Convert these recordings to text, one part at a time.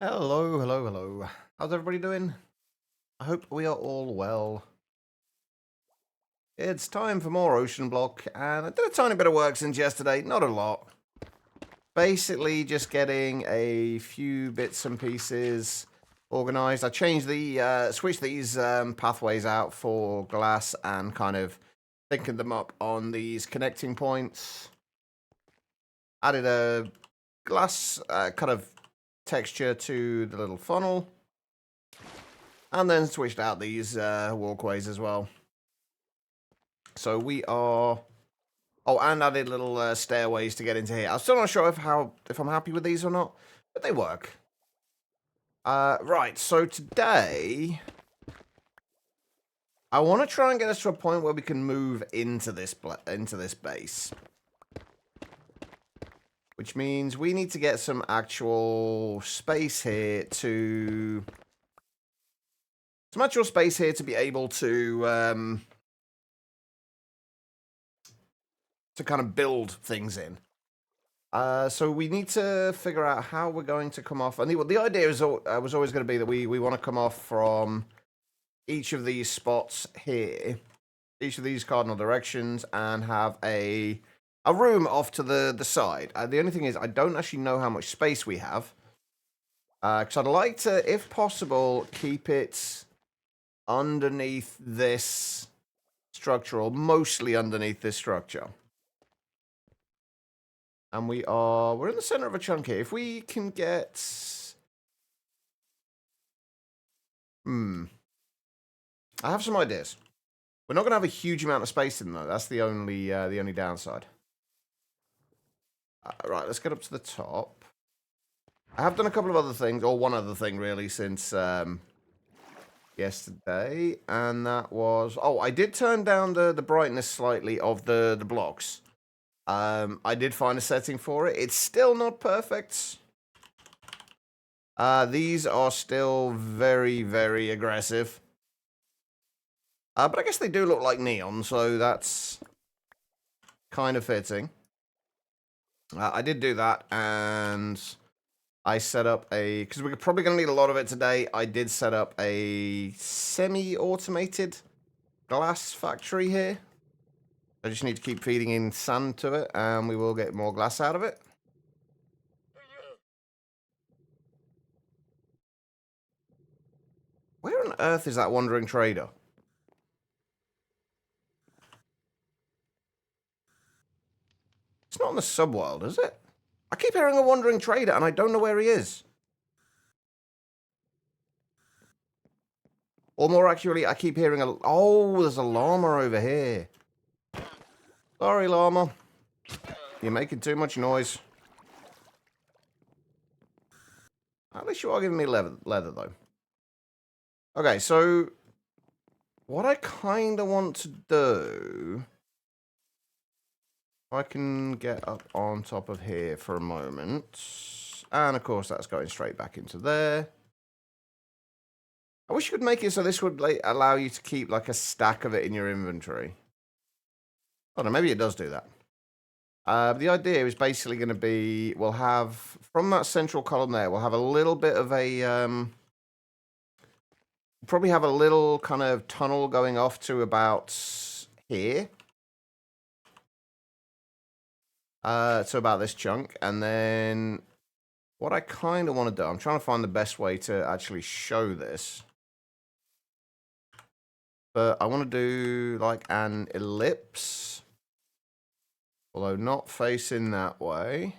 Hello, hello, hello. How's everybody doing? I hope we are all well. It's time for more Oceanblock, and I did a tiny bit of work since yesterday, not a lot. Basically, just getting a few bits and pieces organized. I changed switched these pathways out for glass and kind of thinking them up on these connecting points. Added a glass kind of texture to the little funnel. And then switched out these walkways as well. So we are... Oh, and added little stairways to get into here. I'm still not sure if I'm happy with these or not, but they work. Right, so today... I want to try and get us to a point where we can move into this base. Which means we need to get some actual space here to... Some actual space here to be able to kind of build things in. So we need to figure out how we're going to come off. And the idea was always going to be that we want to come off from each of these spots here, each of these cardinal directions, and have a room off to the side. The only thing is, I don't actually know how much space we have. Because I'd like to, if possible, keep it underneath this structure, or mostly underneath this structure. And we're in the center of a chunk here. If we can get... I have some ideas. We're not going to have a huge amount of space in though. That's the only downside. Right, let's get up to the top. I have done a couple of other things, or one other thing really, since yesterday. And that was... Oh, I did turn down the brightness slightly of the blocks. I did find a setting for it. It's still not perfect. These are still very, very aggressive. But I guess they do look like neon, so that's kind of fitting. I did do that, and I set up a... Because we're probably going to need a lot of it today. I did set up a semi-automated glass factory here. I just need to keep feeding in sand to it, and we will get more glass out of it. Where on earth is that wandering trader? It's not in the subworld, is it? I keep hearing a wandering trader, and I don't know where he is. Or more accurately, I keep hearing a... Oh, there's a llama over here. Sorry, llama. You're making too much noise. At least you are giving me leather though. Okay, so... What I kind of want to do... I can get up on top of here for a moment. And of course, that's going straight back into there. I wish you could make it so this would allow you to keep like a stack of it in your inventory. I don't know, maybe it does do that. The idea is basically going to be, we'll have, from that central column there, we'll have a little bit of a, probably have a little kind of tunnel going off to about here. So about this chunk. And then what I kind of want to do, I'm trying to find the best way to actually show this. But I want to do like an ellipse. Although not facing that way.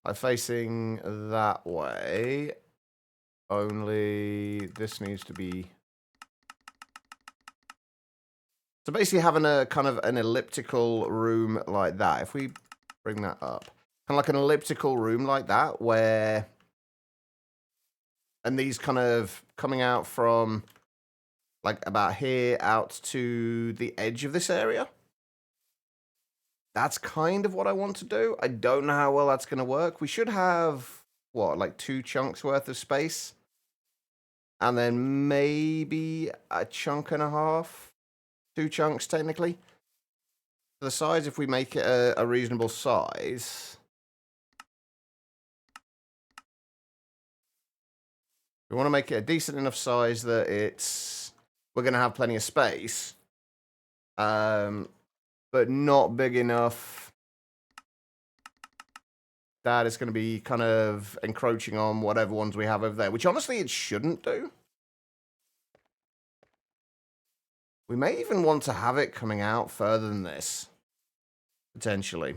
I'm facing that way. Only this needs to be... So basically having a kind of an elliptical room like that. If we bring that up. Kind of like an elliptical room like that where... And these kind of coming out from like about here out to the edge of this area. That's kind of what I want to do. I don't know how well that's going to work. We should have, what, like 2 chunks worth of space? And then maybe a chunk and a half. 2 chunks, technically. For the size, if we make it a reasonable size. We want to make it a decent enough size that we're going to have plenty of space, but not big enough that it's going to be kind of encroaching on whatever ones we have over there, which honestly it shouldn't do. We may even want to have it coming out further than this, potentially.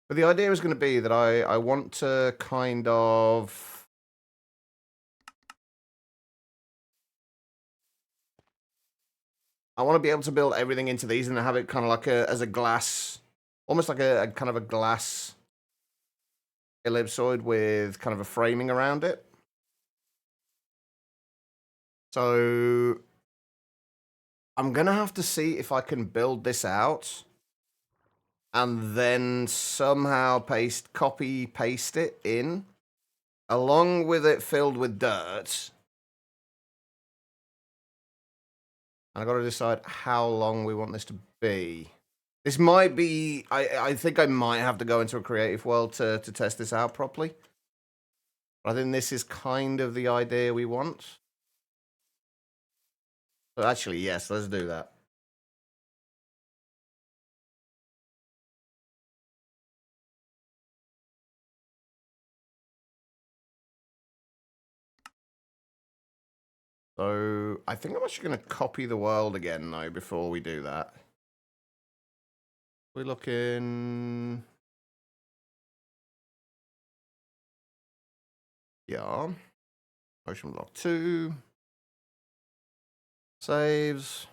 But the idea is going to be that I want to kind of... I want to be able to build everything into these and have it kind of like as a glass, almost like a kind of a glass ellipsoid with kind of a framing around it. So I'm going to have to see if I can build this out and then somehow copy paste it in along with it filled with dirt. And I've got to decide how long we want this to be. This might be... I think I might have to go into a creative world to test this out properly. But I think this is kind of the idea we want. So actually, yes, let's do that. So I think I'm actually going to copy the world again, though, before we do that. We're looking... Yeah. Oceanblock 2. Saves.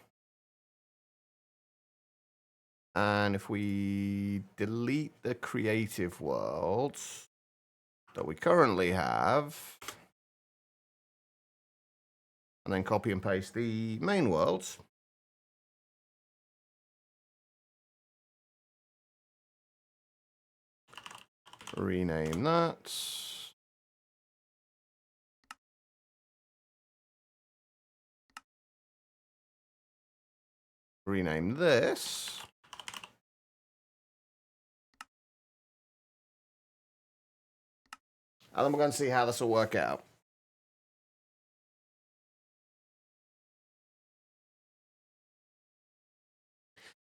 And if we delete the creative world that we currently have, and then copy and paste the main worlds, rename that. Rename this. And then we're going to see how this will work out.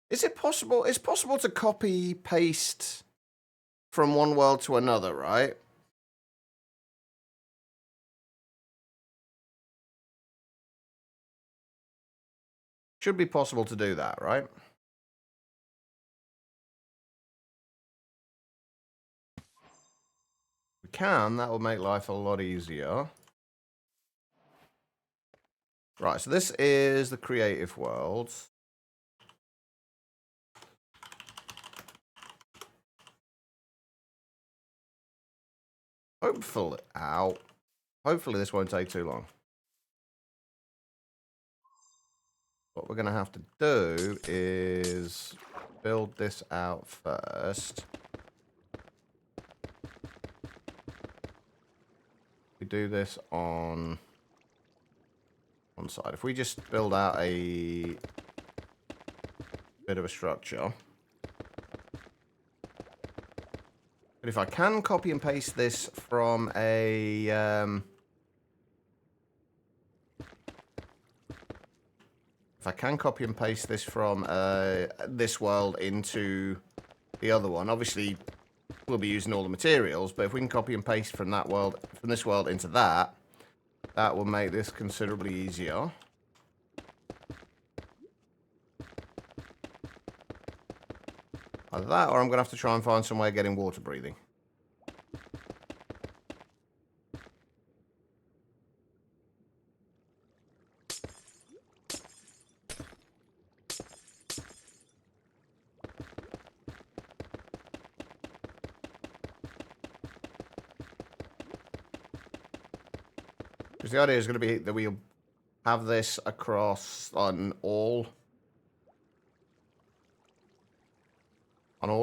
Is it possible? It's possible to copy paste from one world to another, right? Should be possible to do that, right? We can. That will make life a lot easier. Right, so this is the creative world. Hopefully, hopefully this won't take too long. What we're going to have to do is build this out first. We do this on one side. If we just build out a bit of a structure. But if I can copy and paste this from a... if I can copy and paste this from this world into the other one, obviously we'll be using all the materials, but if we can copy and paste from that world, from this world into that, that will make this considerably easier. Either that, or I'm going to have to try and find some way of getting water breathing. Because the idea is going to be that we'll have this across on all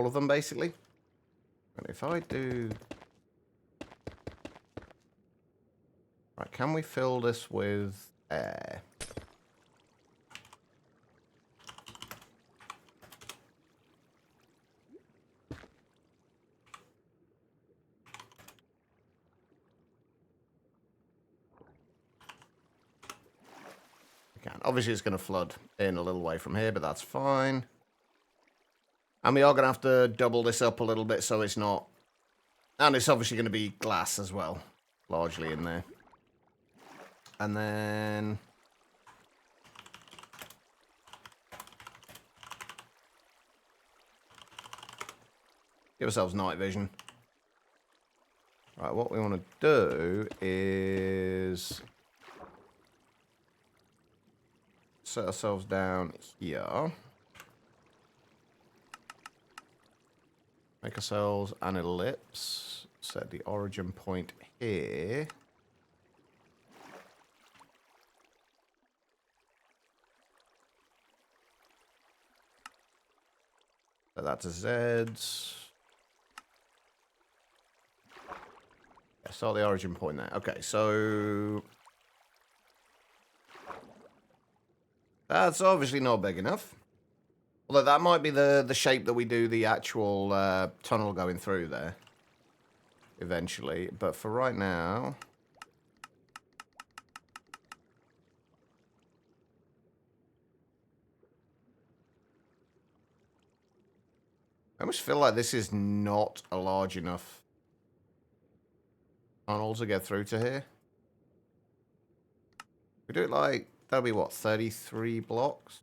of them, basically. And if I do... Right, can we fill this with air? fine. Obviously, it's going to flood in a little way from here, but that's fine. And we are going to have to double this up a little bit so it's not... And it's obviously going to be glass as well, largely in there. And then... give ourselves night vision. Right, what we want to do is... set ourselves down here. Make ourselves an ellipse. Set the origin point here. Set that to Z's. Yeah, start the origin point there. Okay, so... that's obviously not big enough. Although that might be the shape that we do the actual tunnel going through there. Eventually. But for right now... I almost feel like this is not a large enough tunnel to get through to here. We do it like, that'll be what, 33 blocks?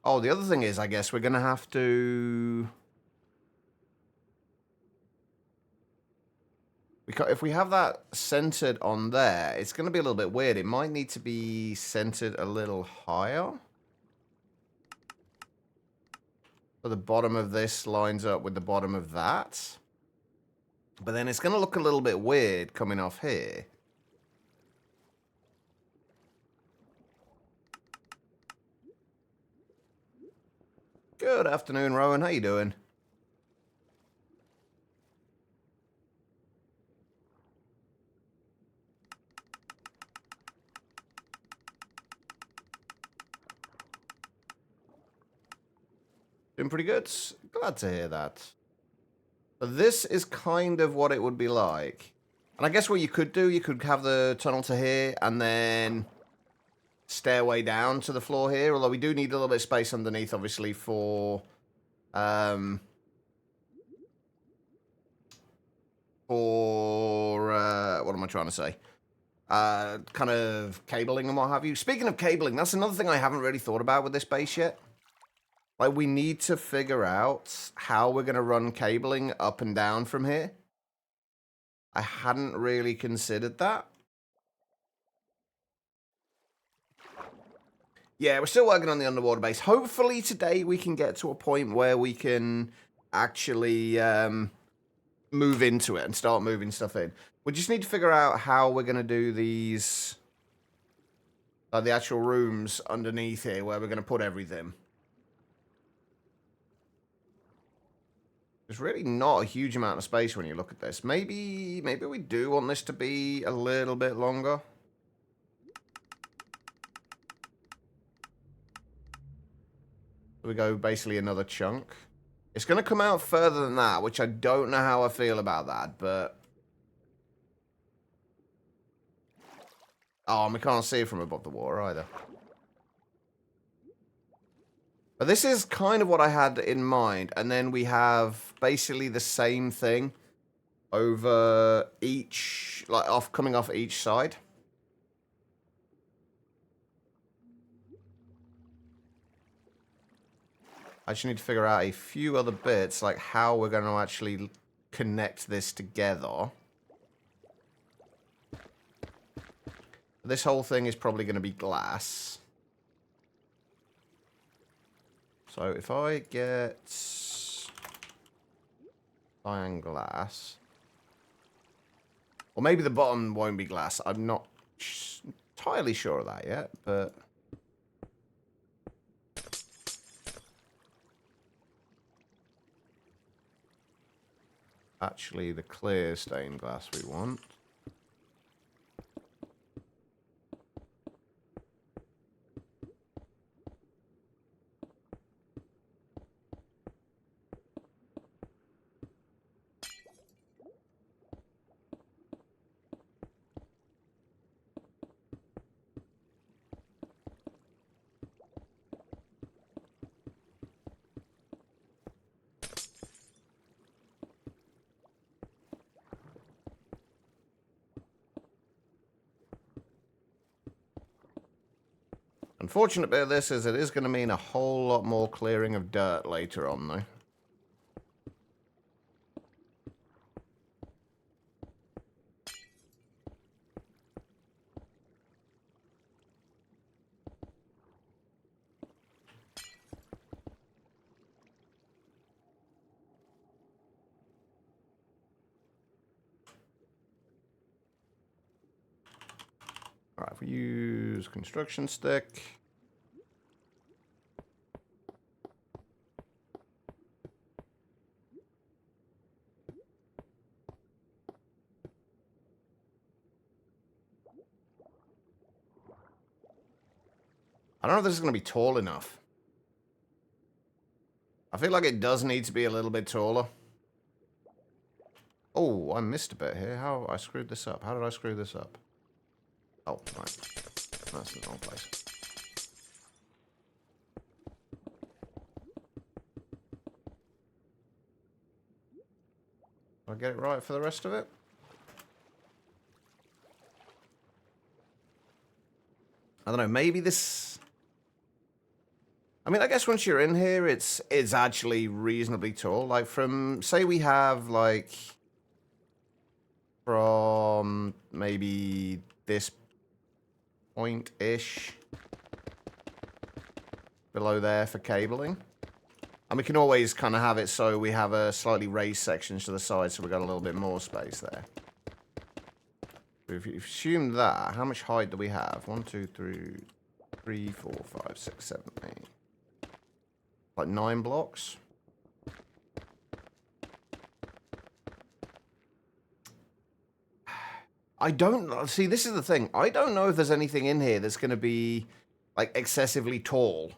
Oh, the other thing is, I guess we're going to have to... if we have that centered on there, it's going to be a little bit weird. It might need to be centered a little higher. So the bottom of this lines up with the bottom of that. But then it's going to look a little bit weird coming off here. Good afternoon, Rowan. How you doing? Doing pretty good. Glad to hear that. But this is kind of what it would be like. And I guess what you could do, you could have the tunnel to here and then stairway down to the floor here. Although we do need a little bit of space underneath, obviously, for... what am I trying to say? Kind of cabling and what have you. Speaking of cabling, that's another thing I haven't really thought about with this base yet. Like, we need to figure out how we're going to run cabling up and down from here. I hadn't really considered that. Yeah, we're still working on the underwater base. Hopefully today we can get to a point where we can actually move into it and start moving stuff in. We just need to figure out how we're going to do these, the actual rooms underneath here where we're going to put everything. There's really not a huge amount of space when you look at this. Maybe we do want this to be a little bit longer. So we go basically another chunk. It's going to come out further than that, which I don't know how I feel about that, but... oh, and we can't see it from above the water either. But this is kind of what I had in mind. And then we have basically the same thing over each, like coming off each side. I just need to figure out a few other bits, like how we're going to actually connect this together. This whole thing is probably going to be glass. So if I get cyan glass, or maybe the bottom won't be glass. I'm not entirely sure of that yet, but actually the clear stained glass we want. Unfortunate bit of this is it is going to mean a whole lot more clearing of dirt later on, though. Alright, if we use construction stick. I don't know if this is going to be tall enough. I feel like it does need to be a little bit taller. Oh, I missed a bit here. How I screwed this up? How did I screw this up? Oh, right. That's the wrong place. Did I get it right for the rest of it? I don't know, maybe this... I mean, I guess once you're in here, it's actually reasonably tall. Like, from... Say we have, like... From maybe this point-ish below there for cabling. And we can always kind of have it so we have a slightly raised sections to the side, so we've got a little bit more space there. If you assume that, how much height do we have? 1, 2, 3, 4, 5, 6, 7, 8. Like 9 blocks? I don't... See, this is the thing. I don't know if there's anything in here that's going to be, like, excessively tall.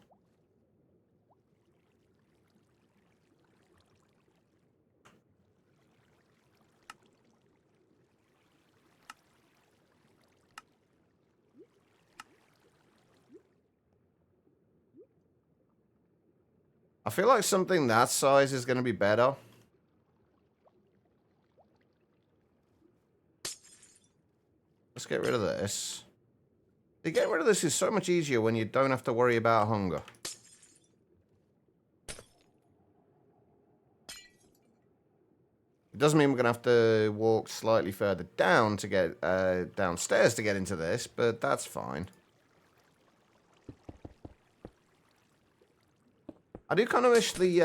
I feel like something that size is going to be better. Let's get rid of this. Getting rid of this is so much easier when you don't have to worry about hunger. It doesn't mean we're going to have to walk slightly further down to get downstairs to get into this, but that's fine. I do kind of wish the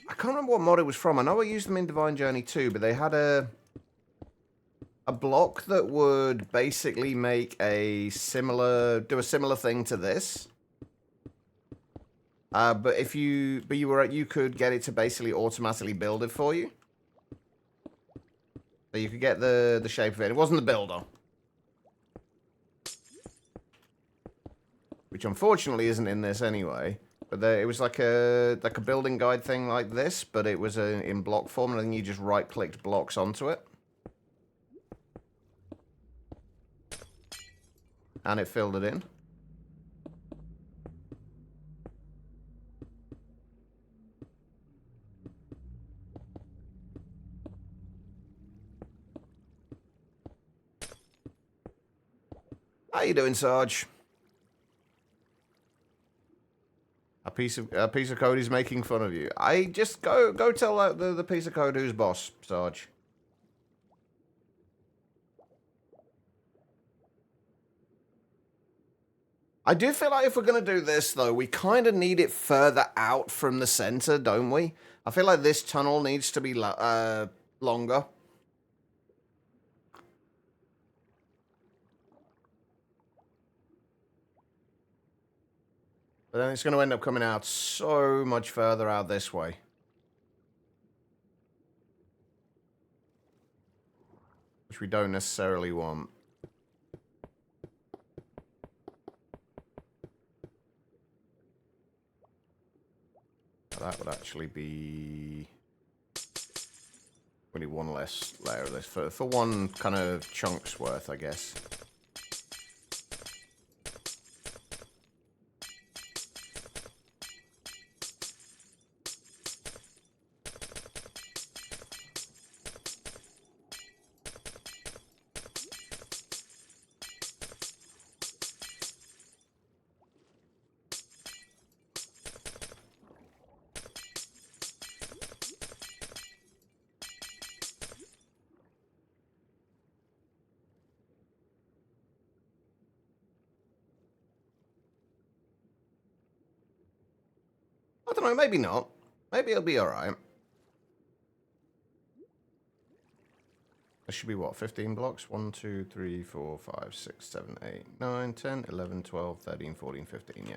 I can't remember what mod it was from. I know I used them in Divine Journey 2, but they had a block that would basically make do a similar thing to this. But you could get it to basically automatically build it for you. So you could get the shape of it. It wasn't the builder. Which unfortunately isn't in this anyway. But it was like a building guide thing like this, but it was in block form, and then you just right-clicked blocks onto it. And it filled it in. How you doing, Sarge? A piece of code is making fun of you. I just go tell the piece of code who's boss, Sarge. I do feel like if we're going to do this, though, we kind of need it further out from the center, don't we? I feel like this tunnel needs to be longer. But then it's going to end up coming out so much further out this way. Which we don't necessarily want. That would actually be... We need one less layer of this for one kind of chunk's worth, I guess. I don't know, maybe not. Maybe it'll be alright. This should be what, 15 blocks? 1, 2, 3, 4, 5, 6, 7, 8, 9, 10, 11, 12, 13, 14, 15, yeah.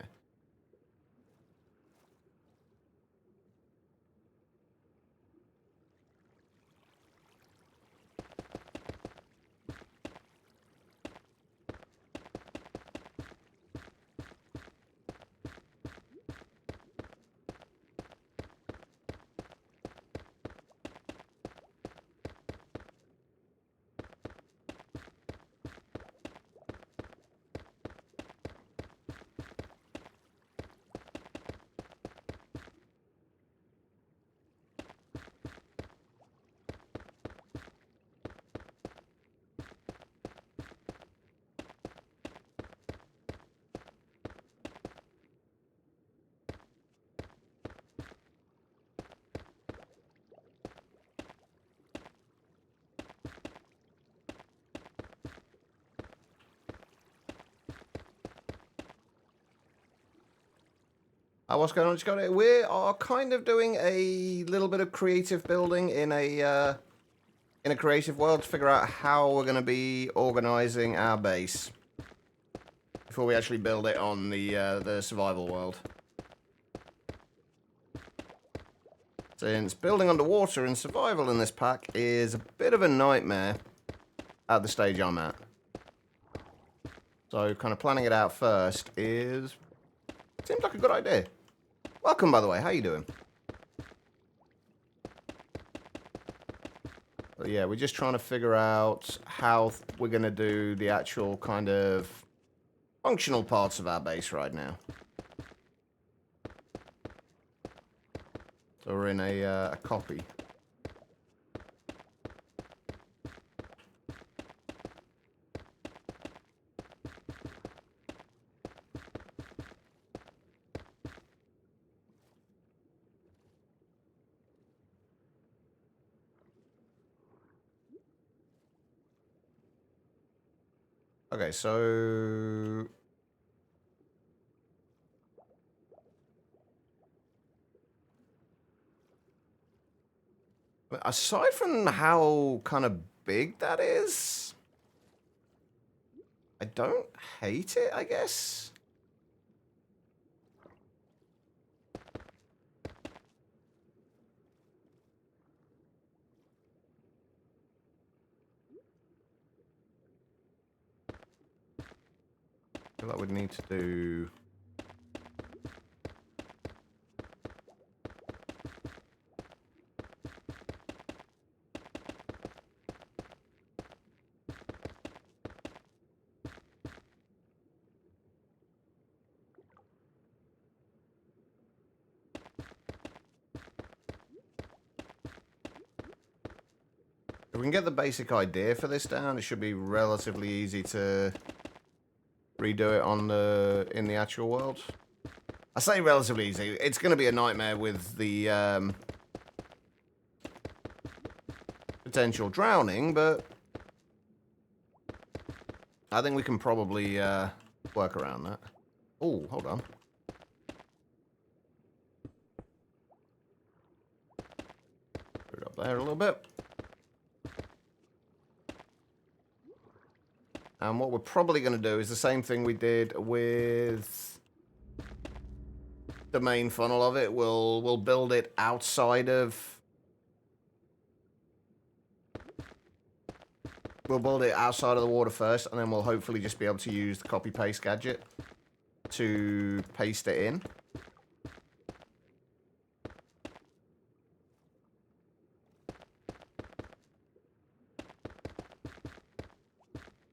What's going on, Scott? We are kind of doing a little bit of creative building in a creative world to figure out how we're going to be organizing our base before we actually build it on the survival world. Since building underwater and survival in this pack is a bit of a nightmare at the stage I'm at. So kind of planning it out first seems like a good idea. Welcome, by the way. How you doing? But yeah, we're just trying to figure out how we're going to do the actual kind of functional parts of our base right now. So we're in a copy. Okay, so aside from how kind of big that is, I don't hate it, I guess. I feel like we'd need to do... If we can get the basic idea for this down, it should be relatively easy to redo it in the actual world. I say relatively easy. It's going to be a nightmare with the potential drowning, but I think we can probably work around that. Oh, hold on. Put it up there a little bit. And what we're probably going to do is the same thing we did with the main funnel of it. We'll build it outside of... We'll build it outside of the water first, and then we'll hopefully just be able to use the copy-paste gadget to paste it in.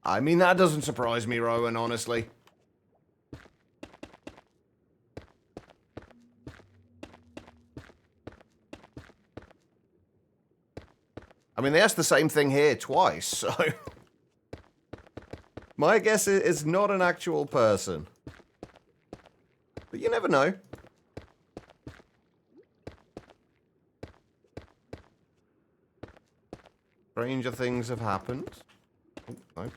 I mean, that doesn't surprise me, Rowan, honestly. I mean, they asked the same thing here twice, so... My guess is not an actual person. But you never know. Stranger things have happened. Oh, no.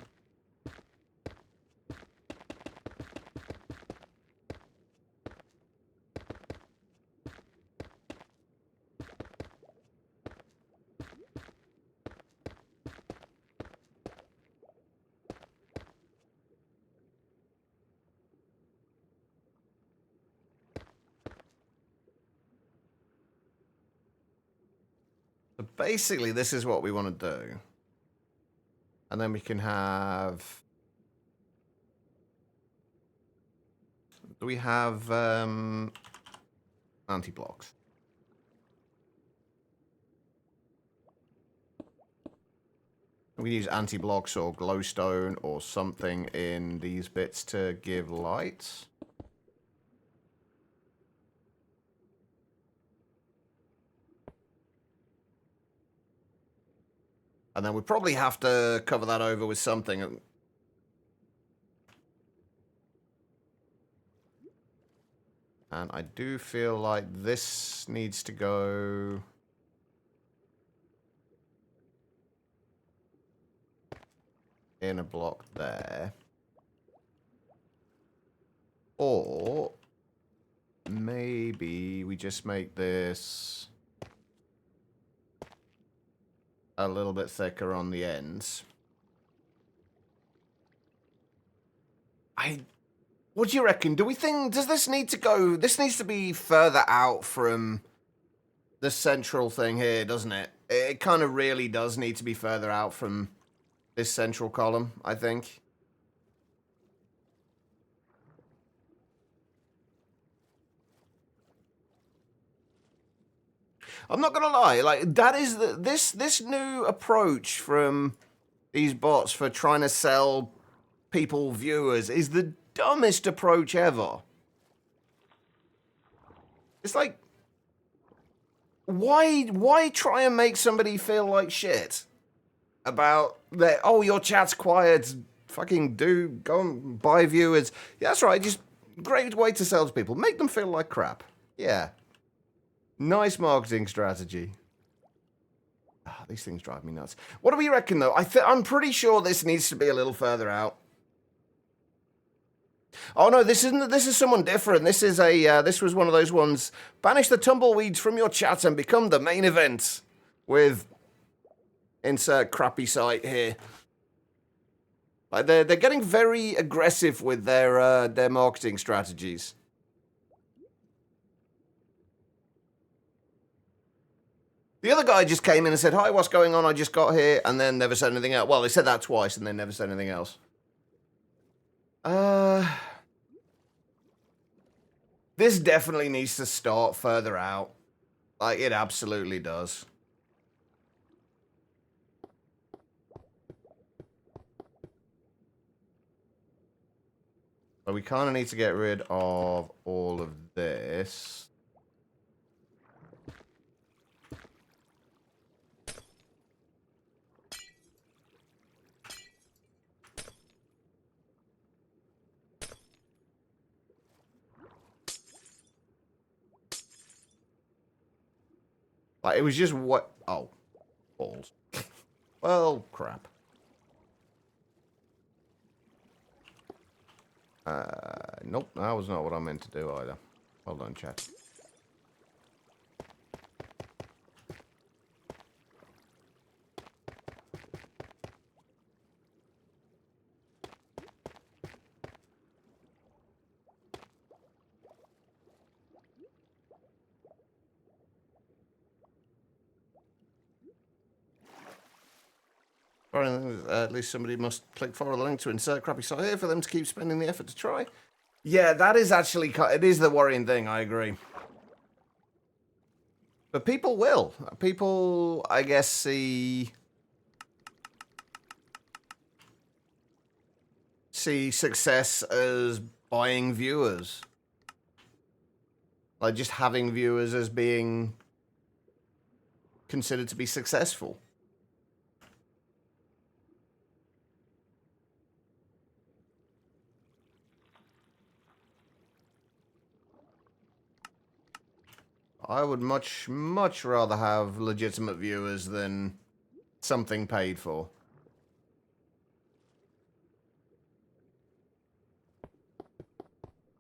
basically, this is what we want to do. And then we can have... Do we have anti-blocks? We can use anti-blocks or glowstone or something in these bits to give light. And then we probably have to cover that over with something. And I do feel like this needs to go... in a block there. Or maybe we just make this a little bit thicker on the ends. What do you reckon? Do we think, does this need to go, this needs to be further out from the central thing here, doesn't it? It kind of really does need to be further out from this central column, I think. I'm not gonna lie, like, that is this new approach from these bots for trying to sell people viewers is the dumbest approach ever. It's like, why try and make somebody feel like shit about that? Oh, your chat's quiet. Fucking go and buy viewers. Yeah, that's right. Just great way to sell to people. Make them feel like crap. Yeah. Nice marketing strategy. Ah, these things drive me nuts. What do we reckon, though? I'm pretty sure this needs to be a little further out. Oh no, this isn't. This is someone different. This is a. This was one of those ones. Banish the tumbleweeds from your chat and become the main event. With insert crappy site here. Like they're getting very aggressive with their marketing strategies. The other guy just came in and said, "Hi, what's going on? I just got here," and then never said anything else. Well, they said that twice and then never said anything else. This definitely needs to start further out. Like, it absolutely does. But we kind of need to get rid of all of this. Like, it was just what... Oh. Balls. Well, crap. Nope, that was not what I meant to do either. Hold on, chat. At least somebody must click follow the link to insert crappy site here for them to keep spending the effort to try. Yeah, that is actually... It is the worrying thing, I agree. But people will. People, I guess, see success as buying viewers. Like, just having viewers as being considered to be successful. I would much rather have legitimate viewers than something paid for.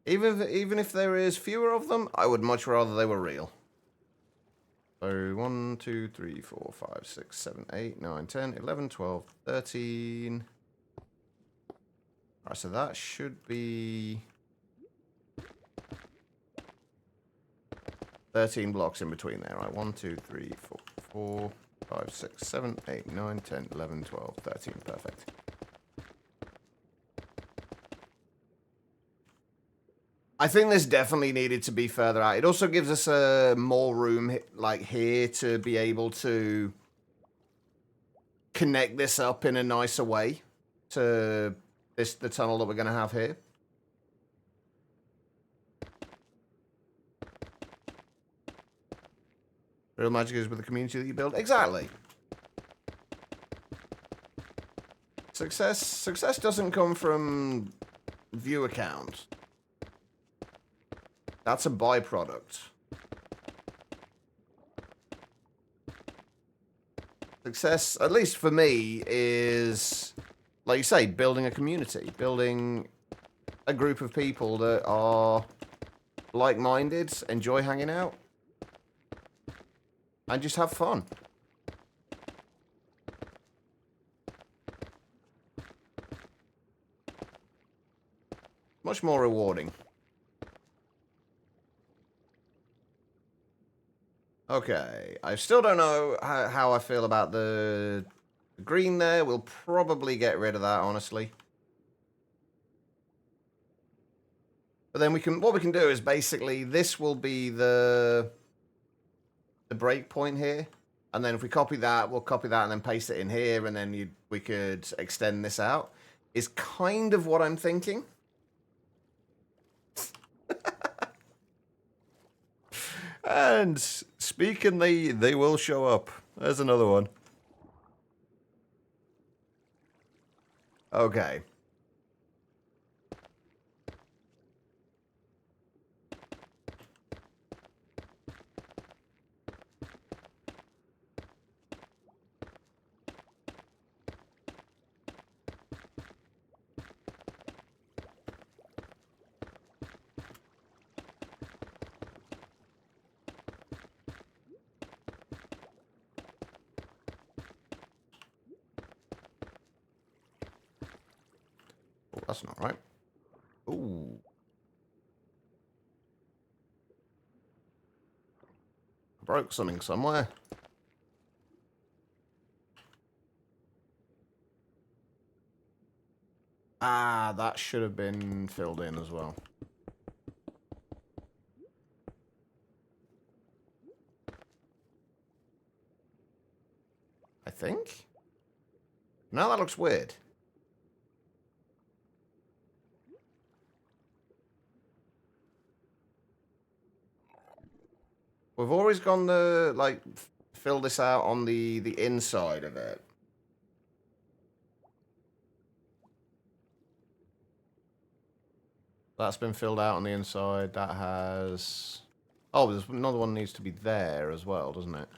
Even if there is fewer of them, I would much rather they were real. So 1, 2, 3, 4, 5, 6, 7, 8, 9, 10, 11, 12, 13. Alright, so that should be 13 blocks in between there. Right, 1, 2, 3, 4, 4. 5, 6, 7, 8, 9, 10, 11, 12, 13. Perfect. I think this definitely needed to be further out. It also gives us more room, like here, to be able to connect this up in a nicer way to the tunnel that we're going to have here. Real magic is with the community that you build. Exactly. Success doesn't come from viewer count. That's a byproduct. Success, at least for me, is, like you say, building a community. Building a group of people that are like-minded, enjoy hanging out, and just have fun. Much more rewarding. Okay, I still don't know how I feel about the green there. We'll probably get rid of that, honestly. But then what we can do is basically, this will be the break point here. And then if we copy that, we'll copy that and then paste it in here, and then we could extend this out. Is kind of what I'm thinking. And speaking, they will show up. There's another one. Okay. Oh, that's not right. Ooh. Broke something somewhere. Ah, that should have been filled in as well. I think. Now that looks weird. We've always gone to, like, fill this out on the inside of it. That's been filled out on the inside. That has... Oh, there's another one needs to be there as well, doesn't it?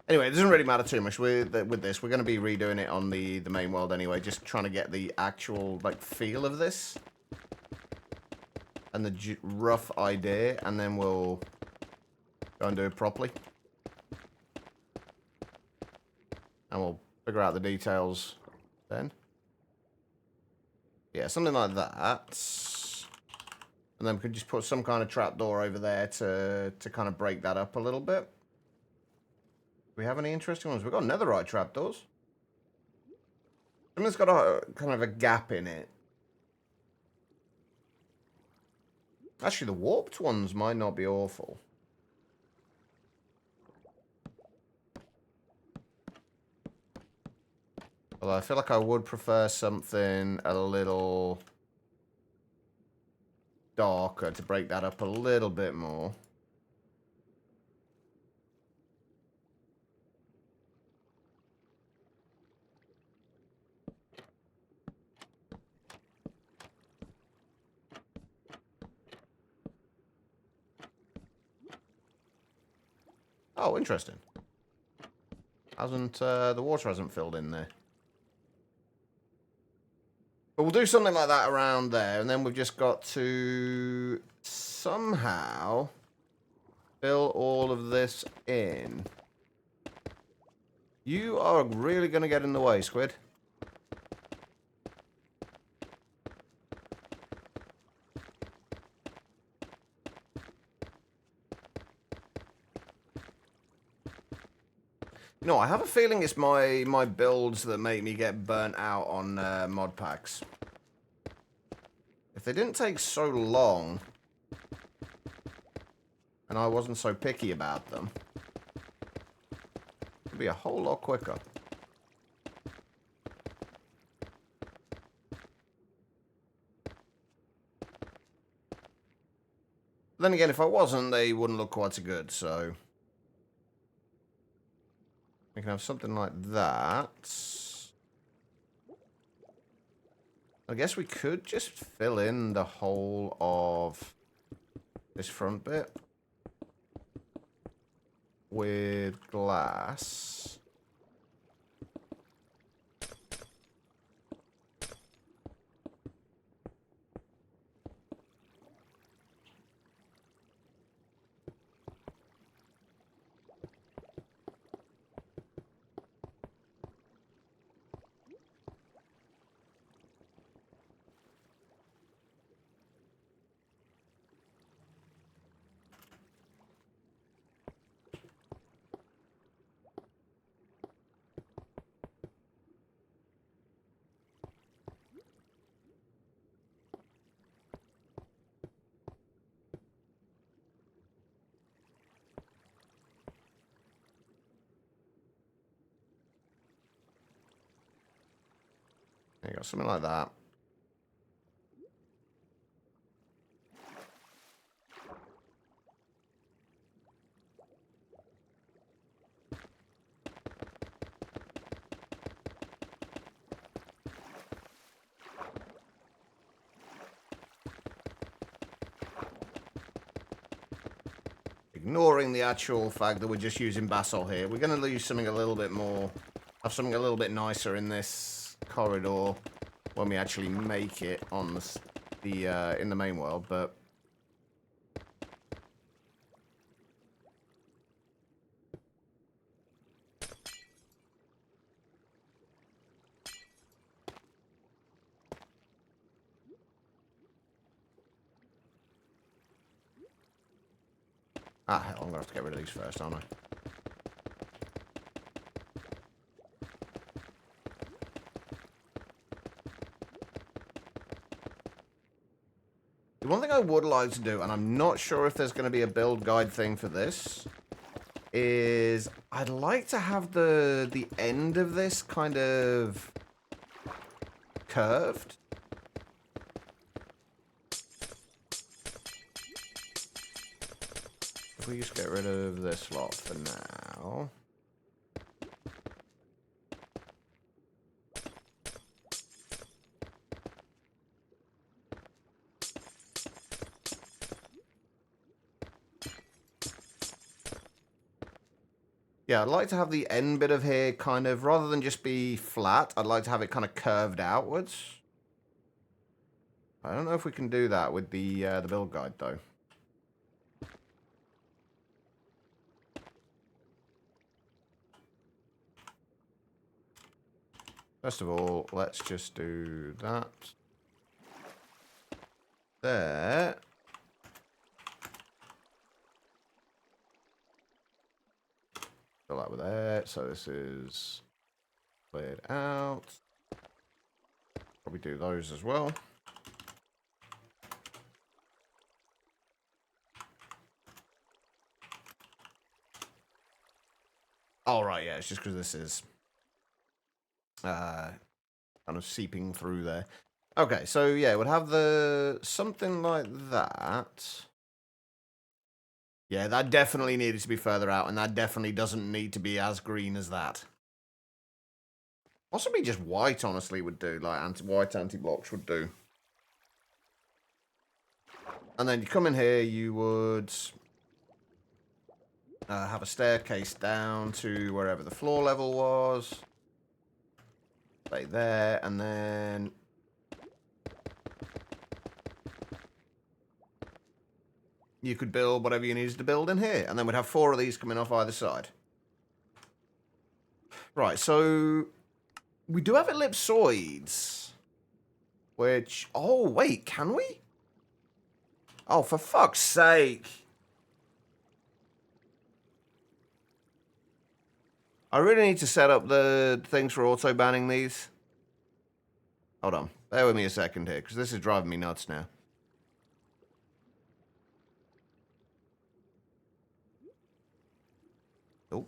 Anyway, it doesn't really matter too much with this. We're going to be redoing it on the main world anyway, just trying to get the actual, like, feel of this. And the rough idea, and then we'll go and do it properly. And we'll figure out the details then. Yeah, something like that. And then we could just put some kind of trapdoor over there to kind of break that up a little bit. Do we have any interesting ones? We've got netherite trapdoors. Something's got a kind of a gap in it. Actually, the warped ones might not be awful. Although I feel like I would prefer something a little darker to break that up a little bit more. Oh, interesting. The water hasn't filled in there. But we'll do something like that around there, and then we've just got to somehow fill all of this in. You are really going to get in the way, Squid. You know, I have a feeling it's my builds that make me get burnt out on mod packs. If they didn't take so long, and I wasn't so picky about them, it'd be a whole lot quicker. Then again, if I wasn't, they wouldn't look quite so good, so... We can have something like that. I guess we could just fill in the whole of this front bit with glass. There you go, something like that. Ignoring the actual fact that we're just using basalt here, we're going to lose something a little bit more, have something a little bit nicer in this corridor when we actually make it on the in the main world, but hell, I'm gonna have to get rid of these first, aren't I? The one thing I would like to do, and I'm not sure if there's going to be a build guide thing for this, is I'd like to have the end of this kind of curved. If we just get rid of this lot for now. Yeah, I'd like to have the end bit of here kind of, rather than just be flat, I'd like to have it kind of curved outwards. I don't know if we can do that with the build guide, though. First of all, let's just do that. There. Fill that with there. So this is cleared out. Probably do those as well. Oh, right, yeah, it's just because this is kind of seeping through there. Okay, so yeah, we'd have the something like that. Yeah, that definitely needed to be further out, and that definitely doesn't need to be as green as that. Possibly just white, honestly, would do. Like, white anti-blocks would do. And then you come in here, you would have a staircase down to wherever the floor level was. Stay there, and then... you could build whatever you needed to build in here. And then we'd have 4 of these coming off either side. Right, so we do have ellipsoids. Which, oh, wait, can we? Oh, for fuck's sake. I really need to set up the things for auto-banning these. Hold on. Bear with me a second here, because this is driving me nuts now. Oh.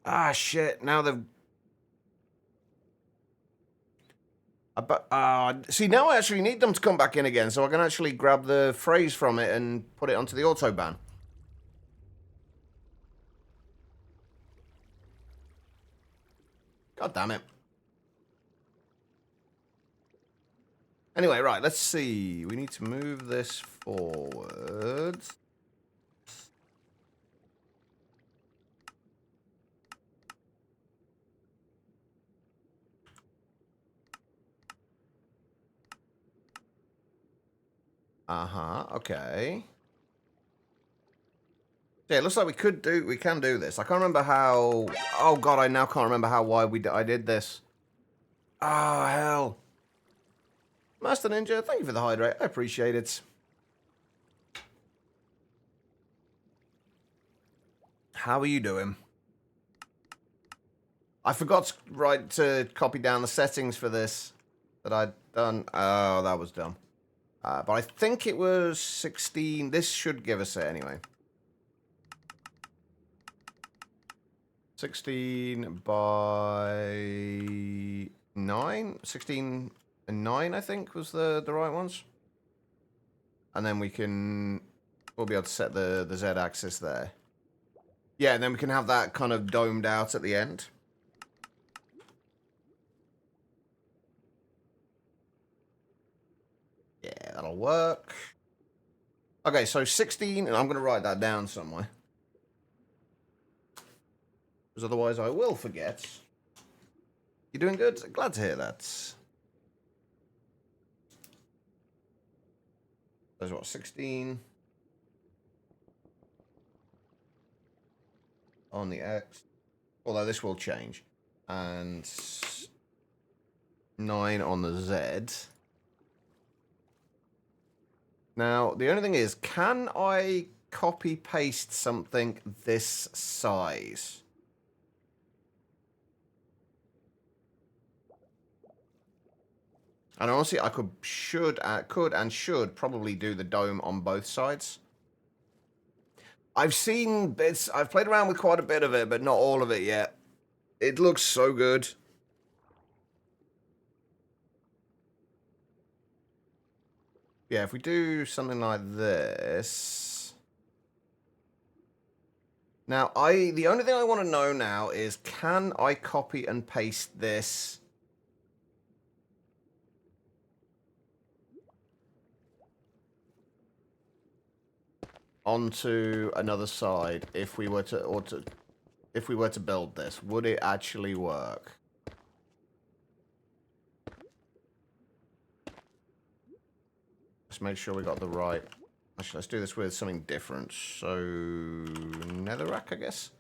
Ah, shit. Now they've... see, now I actually need them to come back in again, so I can actually grab the phrase from it and put it onto the autoban. God damn it. Anyway, right, let's see. We need to move this forward. Uh-huh, okay. Yeah, it looks like we can do this. I can't remember how... Oh, God, I now can't remember why I did this. Oh, hell. Master Ninja, thank you for the hydrate. I appreciate it. How are you doing? I forgot to copy down the settings for this that I'd done. Oh, that was dumb. But I think it was 16. This should give us it anyway. 16 by 9? 16 and 9, I think, was the right ones. And then we'll be able to set the Z-axis there. Yeah, and then we can have that kind of domed out at the end. Yeah, that'll work. Okay, so 16, and I'm going to write that down somewhere. Because otherwise I will forget. You doing good? Glad to hear that. There's what, 16? On the X. Although this will change. And 9 on the Z. Now, the only thing is, can I copy-paste something this size? And honestly, I could and should probably do the dome on both sides. I've seen bits, I've played around with quite a bit of it, but not all of it yet. It looks so good. Yeah, if we do something like this. Now, the only thing I want to know now is, can I copy and paste this onto another side if we were to build this? Would it actually work? Let's make sure we got the right... Actually, let's do this with something different. So, netherrack, I guess?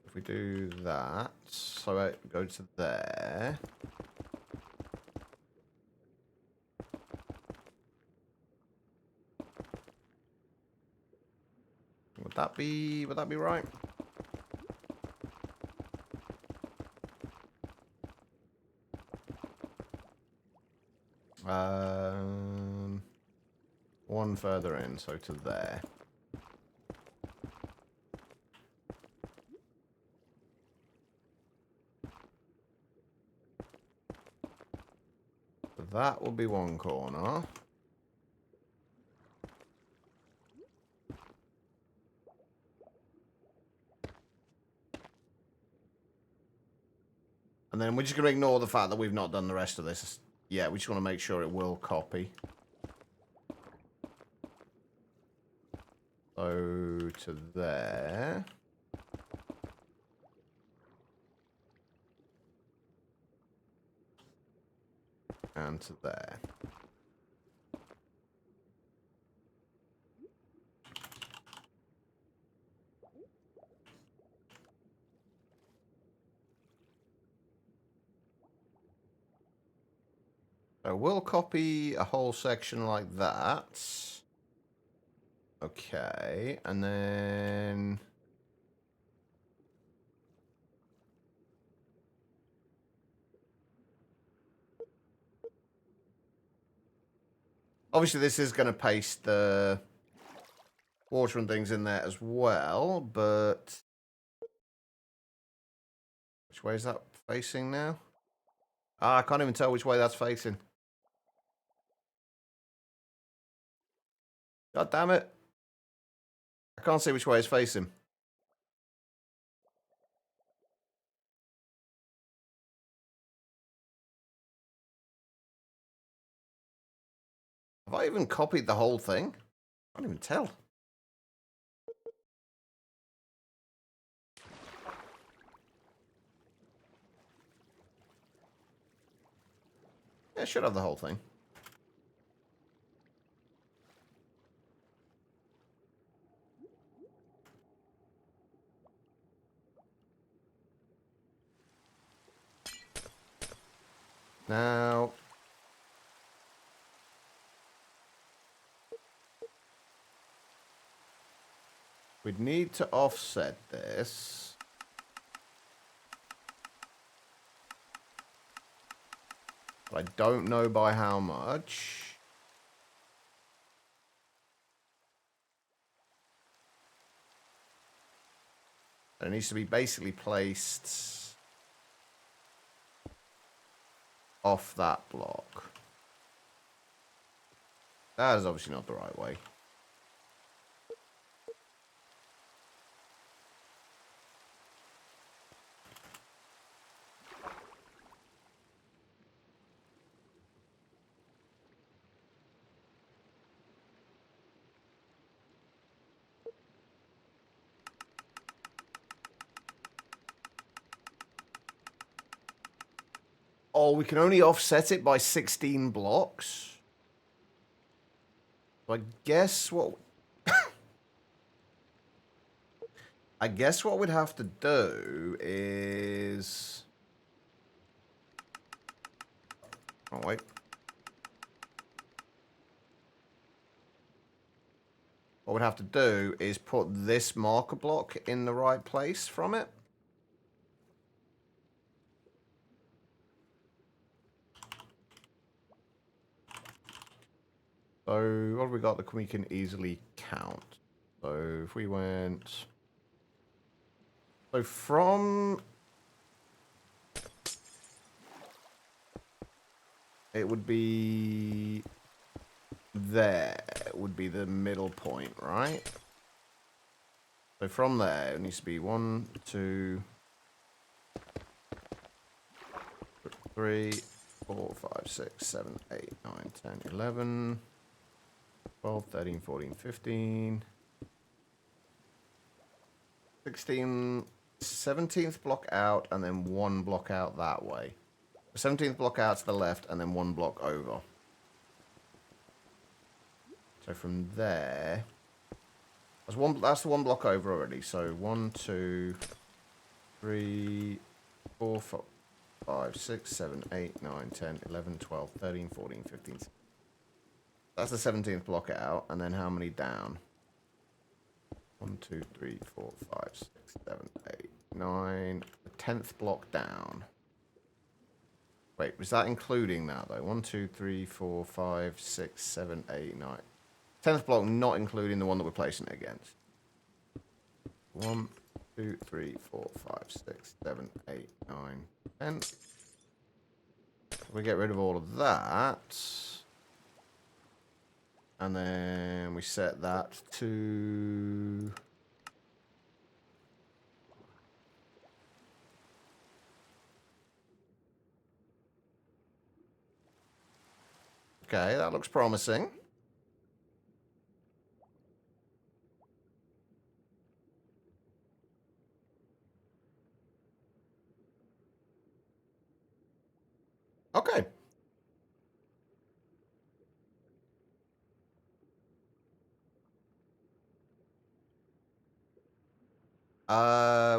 If we do that, so I go to there. Would that be right? One further in, so to there. that will be one corner. And then we're just going to ignore the fact that we've not done the rest of this. Yeah, we just want to make sure it will copy. So, to there. And to there. So we'll copy a whole section like that. Okay, and then... Obviously, this is going to paste the water and things in there as well, but... Which way is that facing now? Ah, I can't even tell which way that's facing. God damn it. I can't see which way it's facing. Have I even copied the whole thing? I can't even tell. Yeah, I should have the whole thing. Now... we'd need to offset this. But I don't know by how much. It needs to be basically placed off that block. That is obviously not the right way. Oh, we can only offset it by 16 blocks. So I guess what... I guess what we'd have to do is... Oh, wait. What we'd have to do is put this marker block in the right place from it. So, what have we got that we can easily count? So, if we went... So, from... It would be... There would be the middle point, right? So, from there, it needs to be 1, 2... 3, 4, 5, 6, 7, 8, 9, 10, 11... 12, 13, 14, 15, 16, 17th block out, and then one block out that way. 17th block out to the left, and then one block over. So from there, that's the one block over already. So 1, 2, 3, 4, 5, 6, 7, 8, 9, 10, 11, 12, 13, 14, 15, 16. That's the 17th block out, and then how many down? 1, 2, 3, 4, 5, 6, 7, 8, 9. The 10th block down. Wait, was that including that though? 1, 2, 3, 4, 5, 6, 7, 8, 9. 10th block not including the one that we're placing it against. 1, 2, 3, 4, 5, 6, 7, 8, 9, 10. We get rid of all of that. And then we set that to... Okay, that looks promising. Okay.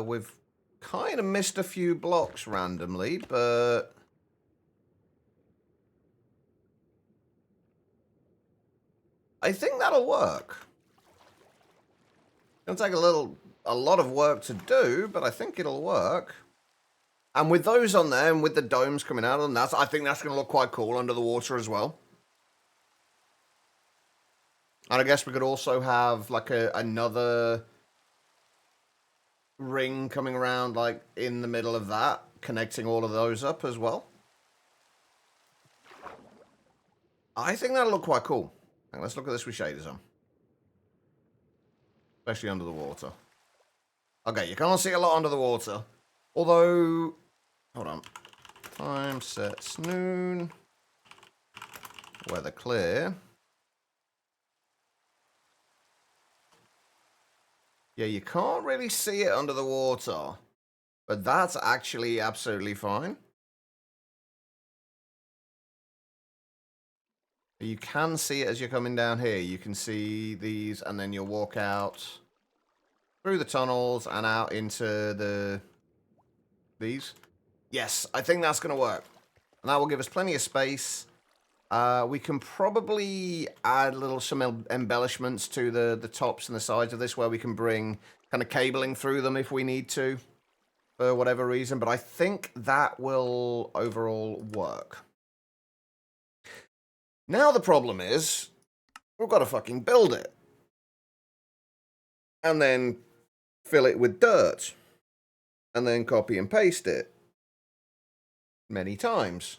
We've kind of missed a few blocks randomly, but... I think that'll work. It'll take a lot of work to do, but I think it'll work. And with those on there, and with the domes coming out of them, I think that's going to look quite cool under the water as well. And I guess we could also have, like, another ring coming around, like, in the middle of that, connecting all of those up as well. I think that'll look quite cool. Now, let's look at this with shaders on. Especially under the water. Okay, you can't see a lot under the water. Although... Hold on. Time sets noon. Weather clear. Yeah, you can't really see it under the water. But that's actually absolutely fine. You can see it as you're coming down here. You can see these, and then you'll walk out through the tunnels and out into these. Yes, I think that's going to work. And that will give us plenty of space. We can probably add some embellishments to the tops and the sides of this, where we can bring kind of cabling through them if we need to, for whatever reason. But I think that will overall work. Now the problem is, we've got to fucking build it. And then fill it with dirt. And then copy and paste it. Many times.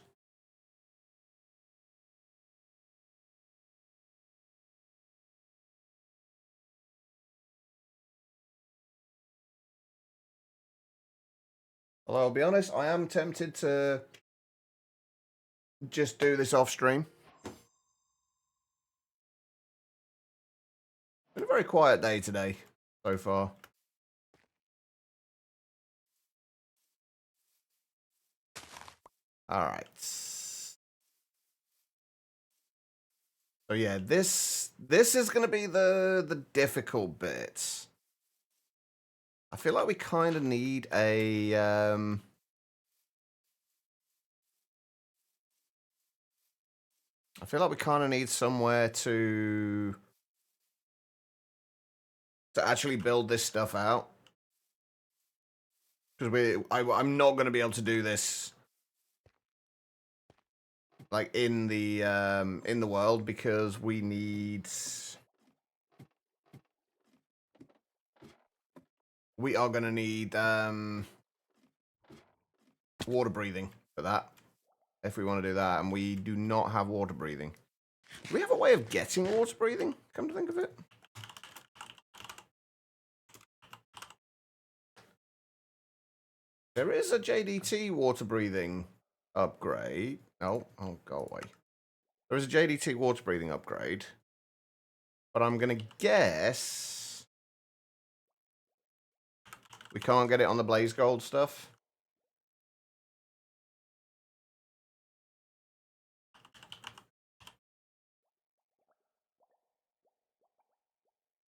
Although I'll be honest, I am tempted to just do this off stream. Been a very quiet day today, so far. Alright. So yeah, this is going to be the difficult bit. I feel like we kind of need a... I feel like we kind of need somewhere to actually build this stuff out. Because I'm not going to be able to do this like in the world, because we are going to need water breathing for that, if we want to do that, and we do not have water breathing. Do we have a way of getting water breathing, come to think of it? There is a JDT water breathing upgrade. Oh, go away. There is a JDT water breathing upgrade. But I'm going to guess we can't get it on the Blaze Gold stuff.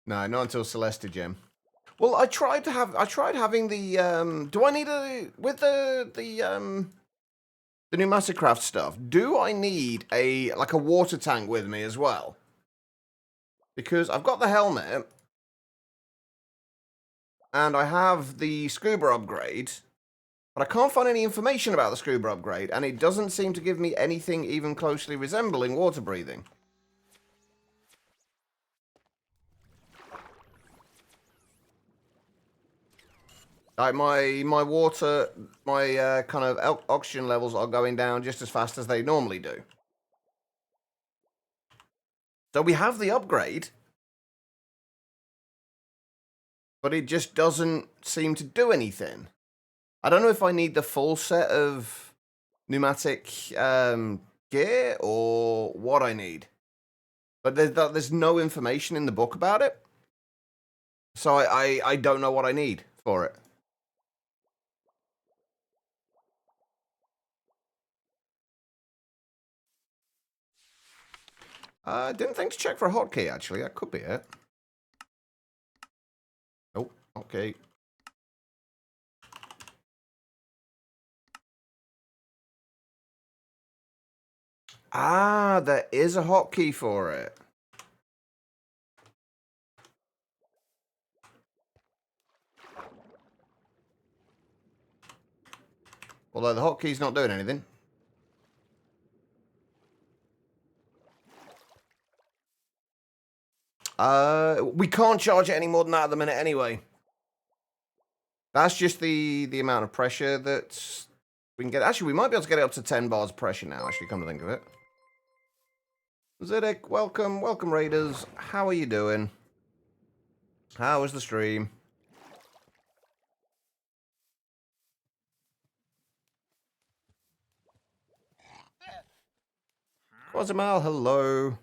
No, not until Celestia Gem. Well, I tried having the do I need with the new Mastercraft stuff, do I need a water tank with me as well? Because I've got the helmet and I have the scuba upgrade, but I can't find any information about the scuba upgrade, and it doesn't seem to give me anything even closely resembling water breathing. Like my water, my kind of oxygen levels are going down just as fast as they normally do. So we have the upgrade, but it just doesn't seem to do anything. I don't know if I need the full set of pneumatic gear or what I need. But there's no information in the book about it. So I don't know what I need for it. I didn't think to check for a hotkey, actually. That could be it. Oh, okay. Ah, there is a hotkey for it. Although the hotkey's not doing anything. We can't charge it any more than that at the minute anyway. That's just the amount of pressure that we can get. Actually, we might be able to get it up to 10 bars of pressure now, actually, come to think of it. Zidek, welcome. Welcome, Raiders. How are you doing? How was the stream? Quasimal, hello.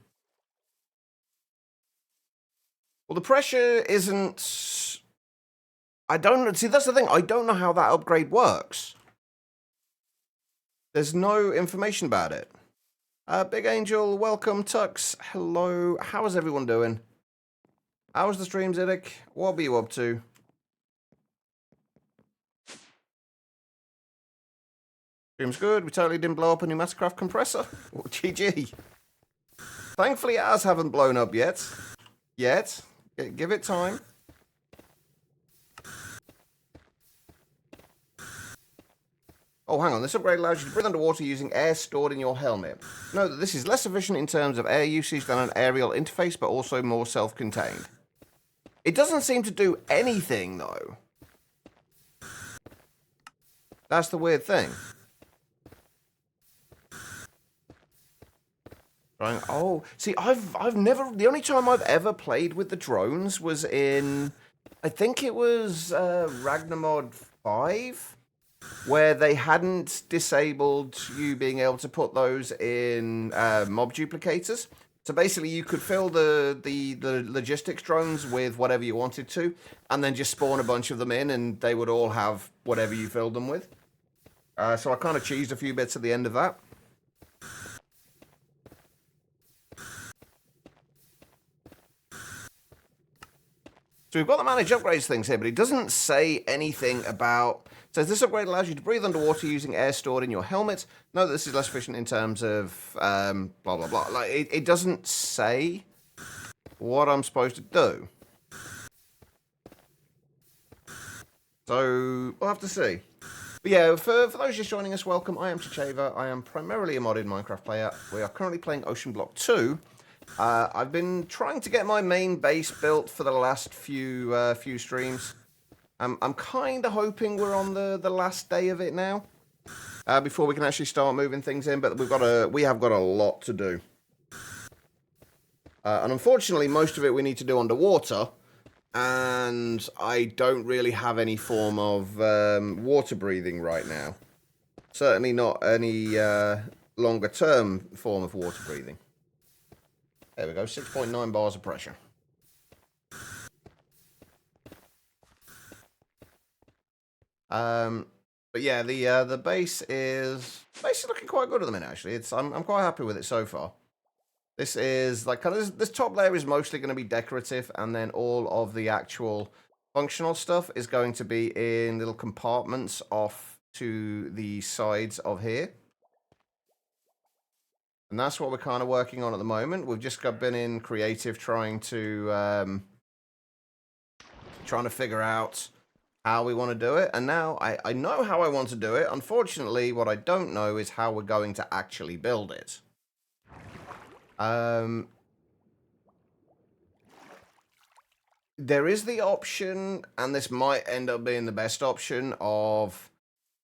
Well, the pressure isn't... I don't... See, that's the thing. I don't know how that upgrade works. There's no information about it. Big Angel, welcome. Tux, hello. How is everyone doing? How was the stream, Zidek? What were you up to? Stream's good. We totally didn't blow up a new Mastercraft compressor. Oh, GG. Thankfully, ours haven't blown up yet. Give it time. Oh, hang on. This upgrade allows you to breathe underwater using air stored in your helmet. Note that this is less efficient in terms of air usage than an aerial interface, but also more self-contained. It doesn't seem to do anything, though. That's the weird thing. Oh, see, I've never... The only time I've ever played with the drones was in... I think it was Ragnarmod 5, where they hadn't disabled you being able to put those in mob duplicators. So basically, you could fill the logistics drones with whatever you wanted to, and then just spawn a bunch of them in, and they would all have whatever you filled them with. So I kind of cheesed a few bits at the end of that. So we've got the manage upgrades things here, but it doesn't say anything about... It says this upgrade allows you to breathe underwater using air stored in your helmet. Note that this is less efficient in terms of blah, blah, blah. Like, it doesn't say what I'm supposed to do. So we'll have to see. But yeah, for those just joining us, welcome. I am Chicheva. I am primarily a modded Minecraft player. We are currently playing Oceanblock 2. I've been trying to get my main base built for the last few streams. I'm kind of hoping we're on the last day of it now, before we can actually start moving things in. But we have got a lot to do, and unfortunately, most of it we need to do underwater, and I don't really have any form of water breathing right now. Certainly not any longer term form of water breathing. There we go, 6.9 bars of pressure. But yeah, the base is looking quite good at the minute. Actually, I'm quite happy with it so far. This is like kind of this top layer is mostly going to be decorative, and then all of the actual functional stuff is going to be in little compartments off to the sides of here. And that's what we're kind of working on at the moment. We've just been in creative trying to figure out how we want to do it. And now I know how I want to do it. Unfortunately, what I don't know is how we're going to actually build it. There is the option, and this might end up being the best option, of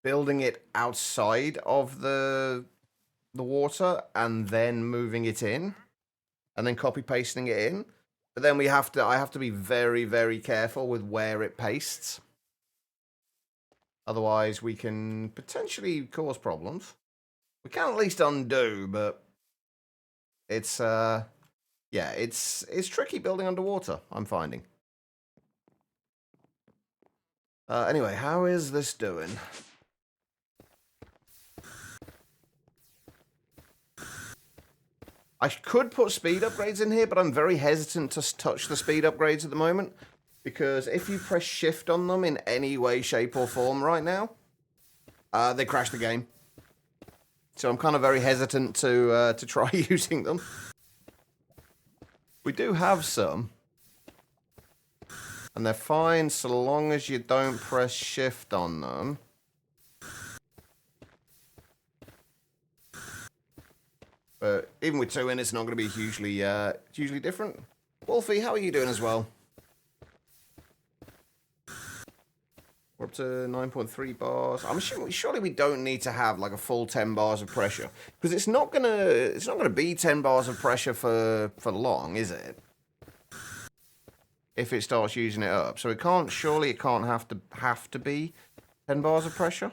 building it outside of the water and then moving it in, and then copy pasting it in. But then I have to be very, very careful with where it pastes. Otherwise, we can potentially cause problems. We can at least undo, but it's yeah, it's tricky building underwater, I'm finding. Anyway, how is this doing? I could put speed upgrades in here, but I'm very hesitant to touch the speed upgrades at the moment, because if you press shift on them in any way, shape, or form right now, they crash the game. So I'm kind of very hesitant to try using them. We do have some, and they're fine so long as you don't press shift on them. But even with 2 in, it's not going to be hugely different. Wolfie, how are you doing as well? We're up to 9.3 bars. I'm assuming surely we don't need to have like a full 10 bars of pressure, because it's not gonna be 10 bars of pressure for long, is it? If it starts using it up, so surely it can't have to be 10 bars of pressure.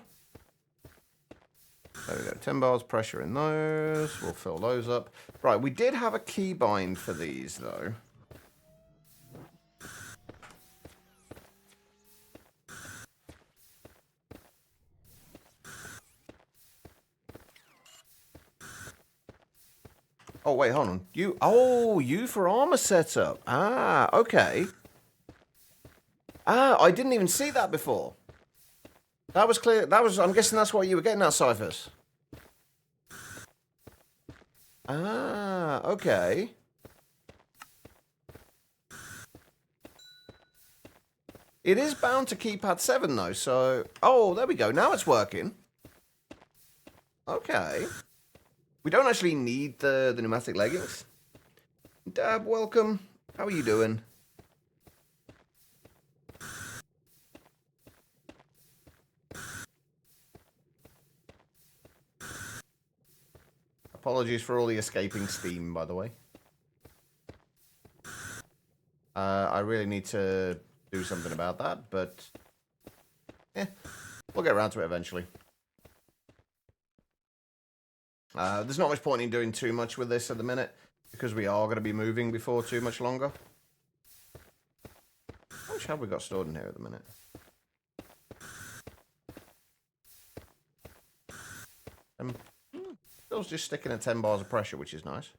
There we go, 10 bars pressure in those. We'll fill those up. Right, we did have a keybind for these though. Oh, wait, hold on. You for armor setup. Ah, okay. Ah, I didn't even see that before. That was clear. I'm guessing that's what you were getting at, Cyphers. Ah, okay. It is bound to keypad 7, though, so... Oh, there we go. Now it's working. Okay. We don't actually need the pneumatic leggings. Dab, welcome. How are you doing? Apologies for all the escaping steam, by the way. I really need to do something about that, but... we'll get around to it eventually. There's not much point in doing too much with this at the minute, because we are going to be moving before too much longer. How much have we got stored in here at the minute? Still just sticking at 10 bars of pressure, which is nice.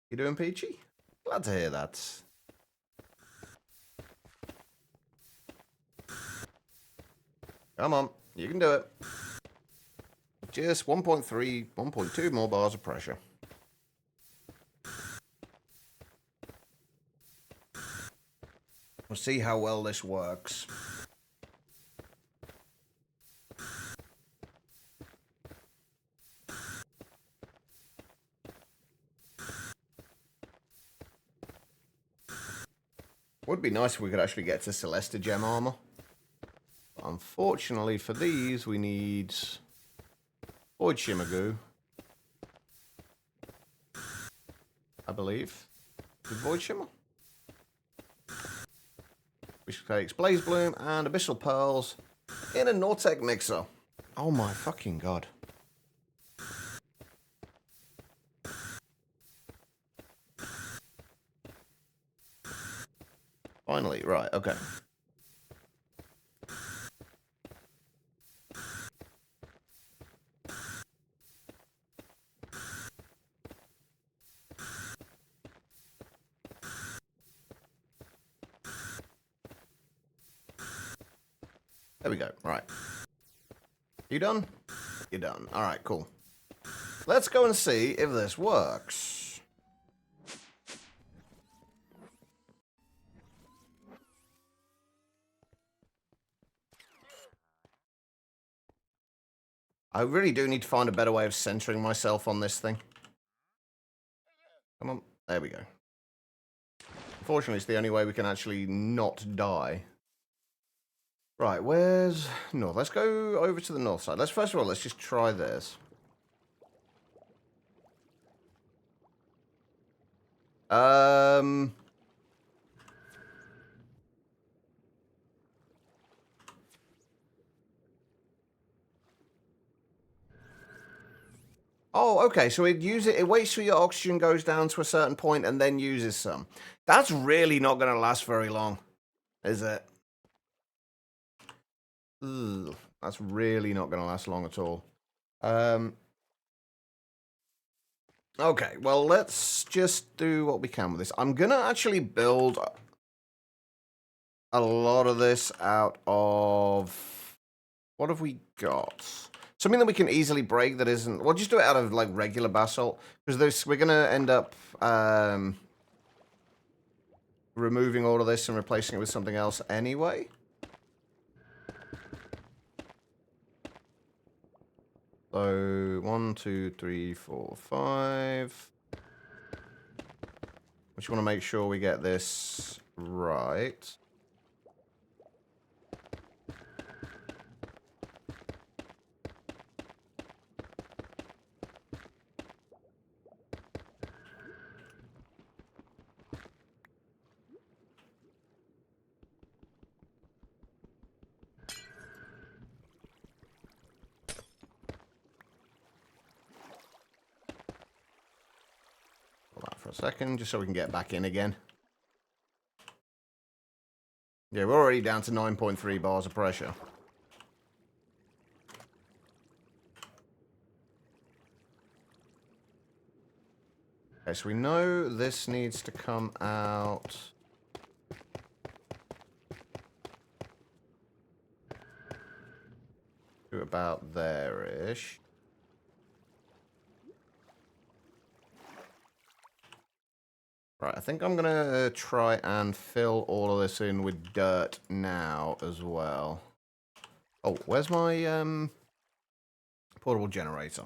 You doing, Peachy? Glad to hear that. Come on, you can do it. Just 1.3, 1.2 more bars of pressure. We'll see how well this works. Would be nice if we could actually get to Celesta Gem armor. But unfortunately for these, we need Void Shimmer Goo, I believe. With Void Shimmer? Which takes Blaze Bloom and Abyssal Pearls in a Nortec mixer. Oh my fucking god. Finally, right, okay. There we go, right. You done? You're done. Alright, cool. Let's go and see if this works. I really do need to find a better way of centering myself on this thing. Come on. There we go. Fortunately, it's the only way we can actually not die. Right, where's north? Let's go over to the north side. First of all, let's just try this. Oh, okay. So it waits till your oxygen goes down to a certain point and then uses some. That's really not going to last very long, is it? Ugh, that's really not going to last long at all. Okay, well, let's just do what we can with this. I'm going to actually build a lot of this out of... What have we got? Something that we can easily break that isn't... We'll just do it out of, like, regular basalt. Because we're going to end up removing all of this and replacing it with something else anyway. So, 1, 2, 3, 4, 5. We just want to make sure we get this right. For a second, just so we can get back in again. Yeah, we're already down to 9.3 bars of pressure. Okay, so we know this needs to come out to about there-ish. Right, I think I'm going to try and fill all of this in with dirt now as well. Oh, where's my portable generator?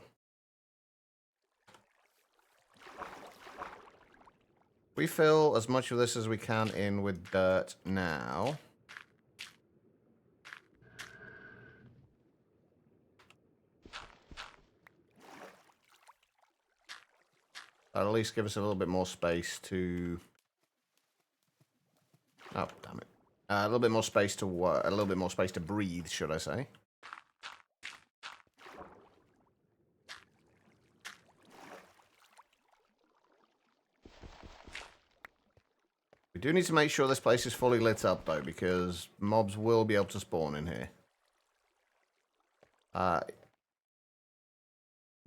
We fill as much of this as we can in with dirt now. That'll at least give us a little bit more space to... Oh, damn it. A little bit more space to work. A little bit more space to breathe, should I say. We do need to make sure this place is fully lit up, though, because mobs will be able to spawn in here.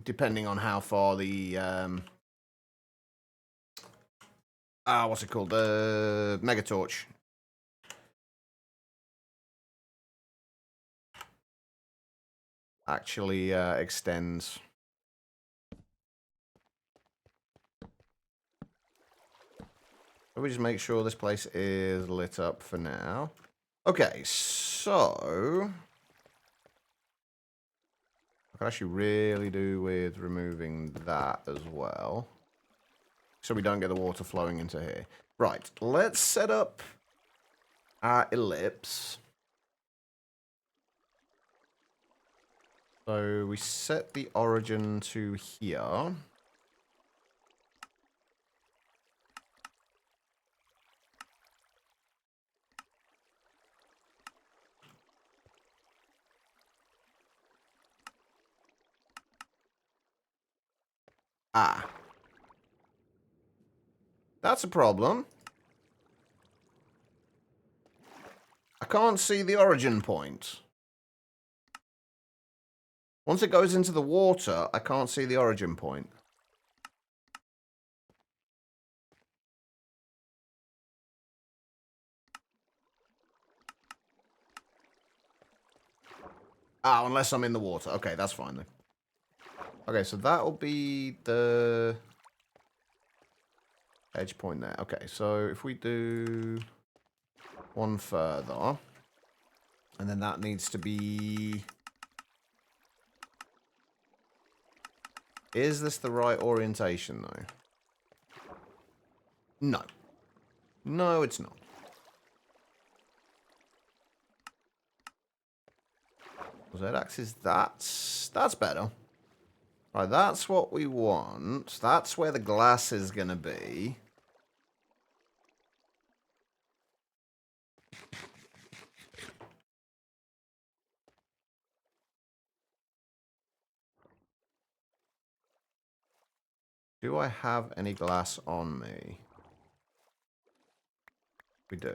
Depending on how far the... what's it called? The Megatorch. Actually extends. Let me just make sure this place is lit up for now. Okay, so... I could actually really do with removing that as well. So we don't get the water flowing into here. Right, let's set up our ellipse. So we set the origin to here. Ah. That's a problem. I can't see the origin point. Once it goes into the water, I can't see the origin point. Ah, unless I'm in the water. Okay, that's fine then. Okay, so that'll be the edge point there. Okay, so if we do one further, and then that needs to be... Is this the right orientation, though? No. No, it's not. Z-axis, that's better. Right, that's what we want. That's where the glass is going to be. Do I have any glass on me? We do.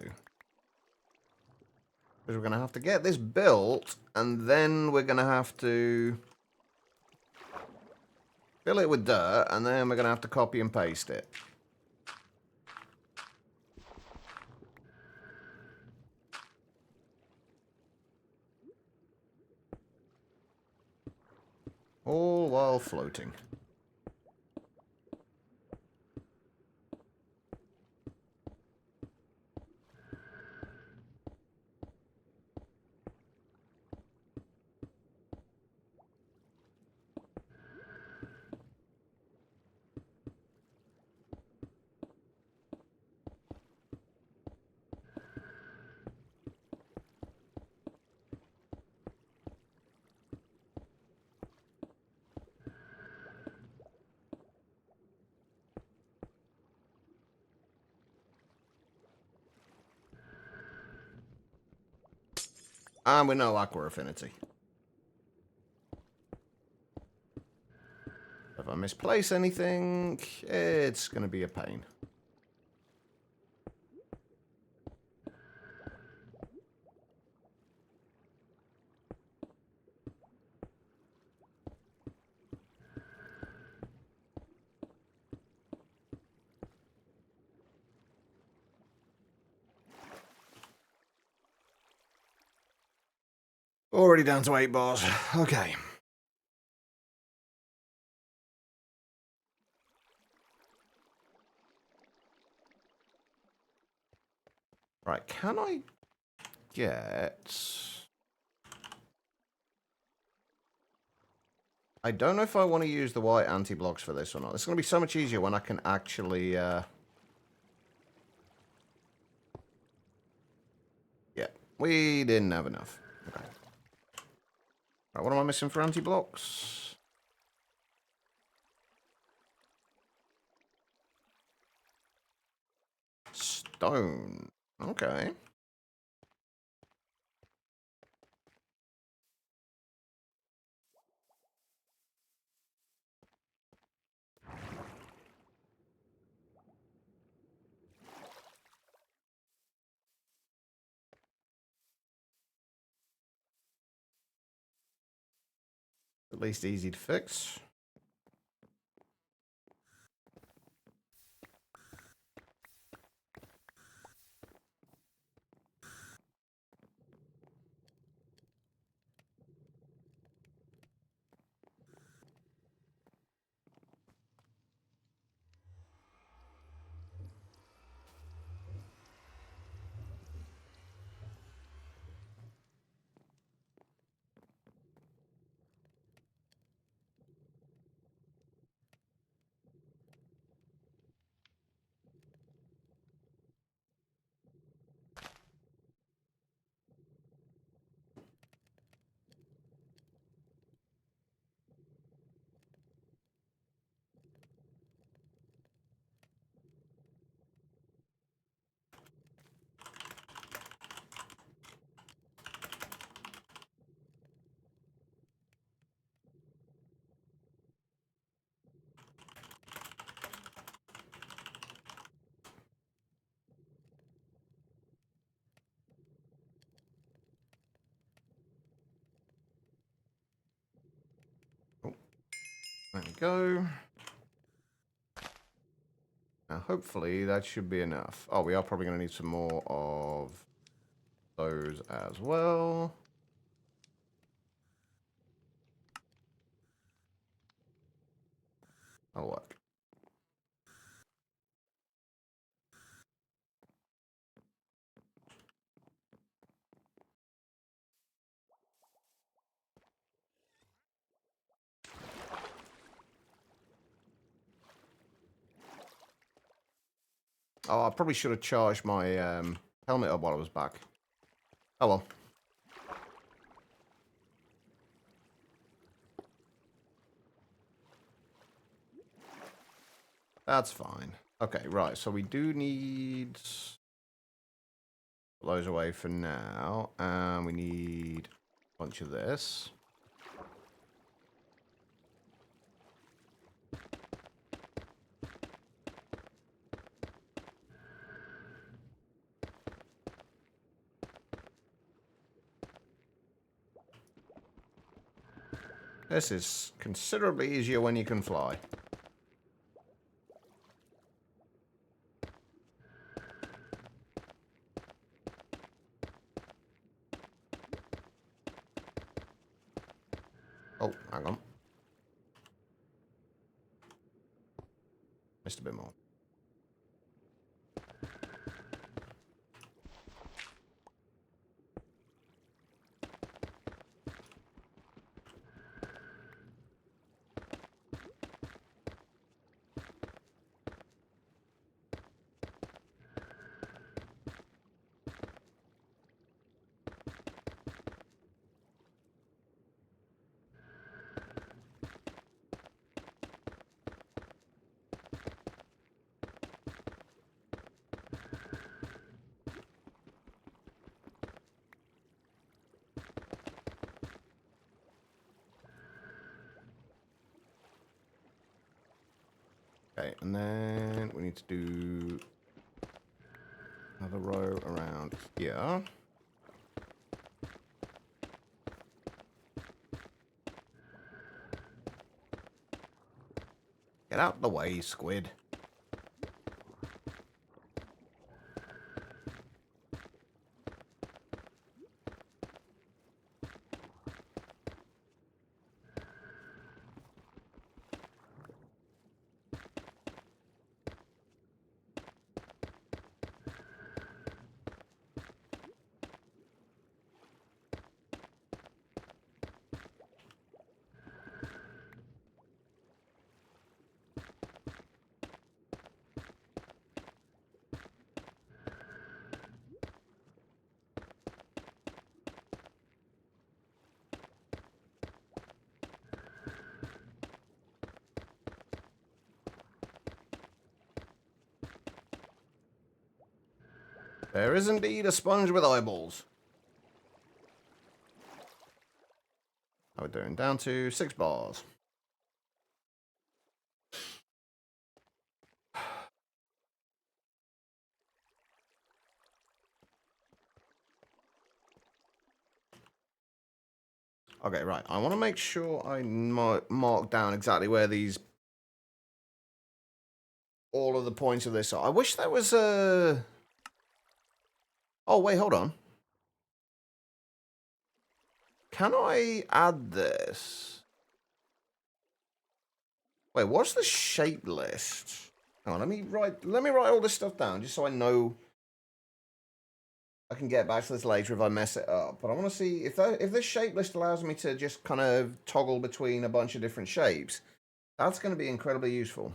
Because we're going to have to get this built, and then we're going to have to fill it with dirt, and then we're going to have to copy and paste it. All while floating. And we know aqua affinity. If I misplace anything, it's going to be a pain. Already down to 8 bars. Okay. Right, can I get... I don't know if I want to use the white anti-blocks for this or not. It's going to be so much easier when I can actually... Yeah, we didn't have enough. Okay. Right, what am I missing for anti-blocks? Stone. Okay. At least easy to fix. Oh, there we go. Now, hopefully that should be enough. Oh, we are probably going to need some more of those as well. That'll work. Oh, I probably should have charged my helmet up while I was back. Oh well. That's fine. Okay, right. So we do need those away for now. And we need a bunch of this. This is considerably easier when you can fly. Oh, hang on. Missed a bit more. Okay, and then we need to do another row around here. Get out the way, squid. There is indeed a sponge with eyeballs. How are we doing? Down to 6 bars. Okay, right. I want to make sure I mark down exactly where these... all of the points of this are. I wish there was a... Oh, wait, hold on. Can I add this? Wait, what's the shape list? Hang on, let me write all this stuff down just so I know I can get back to this later if I mess it up. But I want to see if this shape list allows me to just kind of toggle between a bunch of different shapes. That's going to be incredibly useful.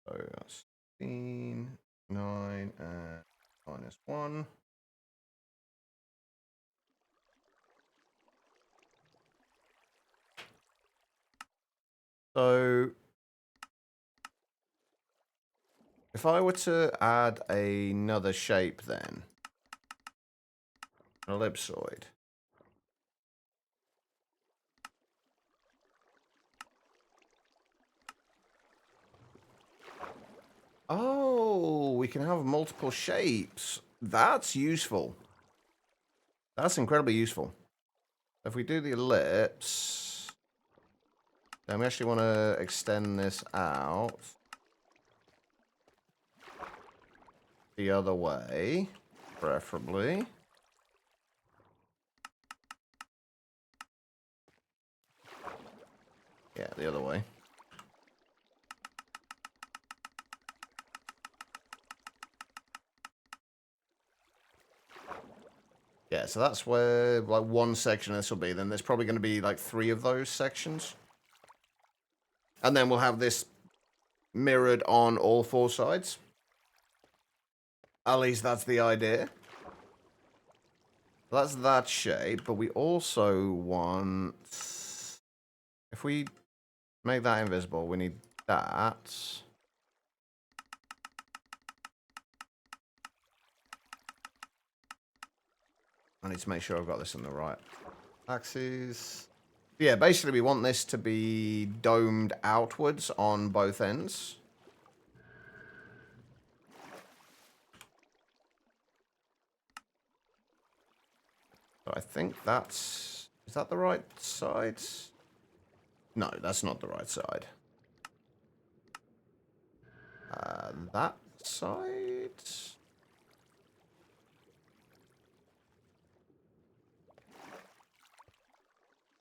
So that's 16, 9, and -1. So if I were to add another shape then, an ellipsoid. Oh, we can have multiple shapes. That's useful. That's incredibly useful. If we do the ellipse, then we actually want to extend this out the other way, preferably. Yeah, the other way. Yeah, so that's where, like, one section of this will be. Then there's probably going to be, like, 3 of those sections. And then we'll have this mirrored on all 4 sides. At least that's the idea. That's that shape, but we also want... If we make that invisible, we need that. I need to make sure I've got this on the right axes. Yeah, basically we want this to be domed outwards on both ends. So I think that's... Is that the right side? No, that's not the right side. That side?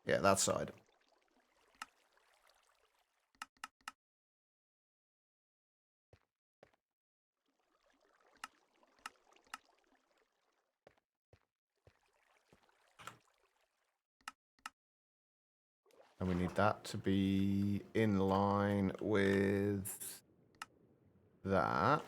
Yeah, that side. And we need that to be in line with that.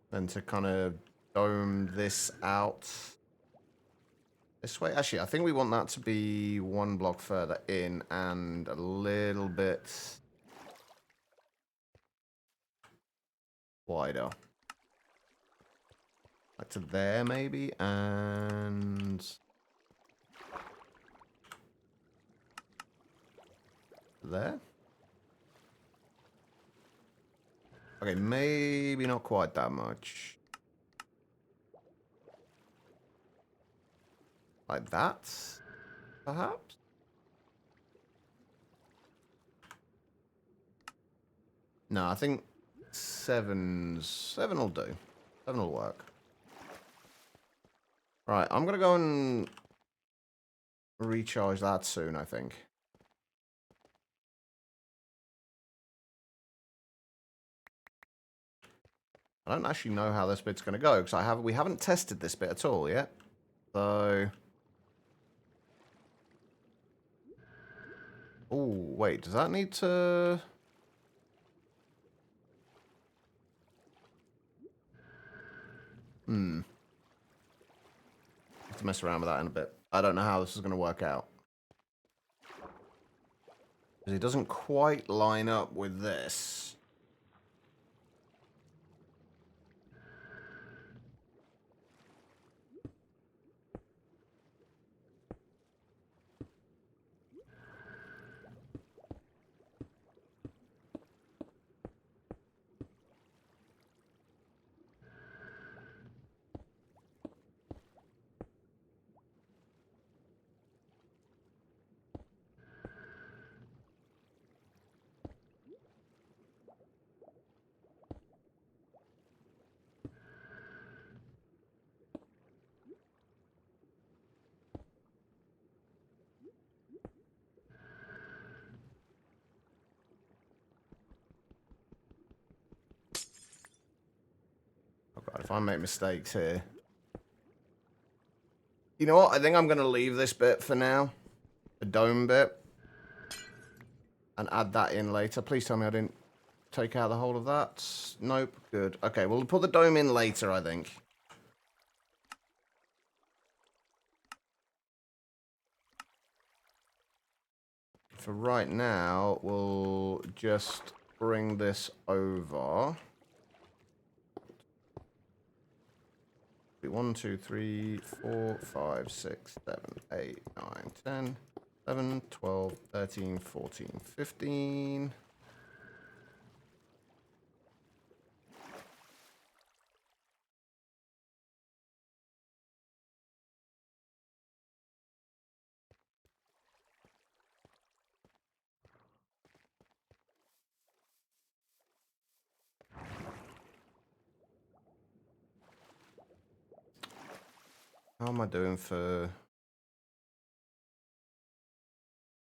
Then to kind of dome this out this way. Actually, I think we want that to be 1 block further in and a little bit wider. Like to there, maybe, and there. Okay, maybe not quite that much. Like that, perhaps? No, I think 7 will do. 7 will work. Right, I'm gonna go and recharge that soon, I think. I don't actually know how this bit's gonna go because we haven't tested this bit at all yet. So, oh wait, does that need to? Have to mess around with that in a bit. I don't know how this is gonna work out because it doesn't quite line up with this. Oh god, if I make mistakes here. You know what? I think I'm gonna leave this bit for now. The dome bit. And add that in later. Please tell me I didn't take out the whole of that. Nope. Good. Okay, we'll put the dome in later, I think. For right now, we'll just bring this over. 1, 2, 3, 4, 5, 6, 7, 8, 9, 10, 11, 12, 13, 14, 15. How am I doing for...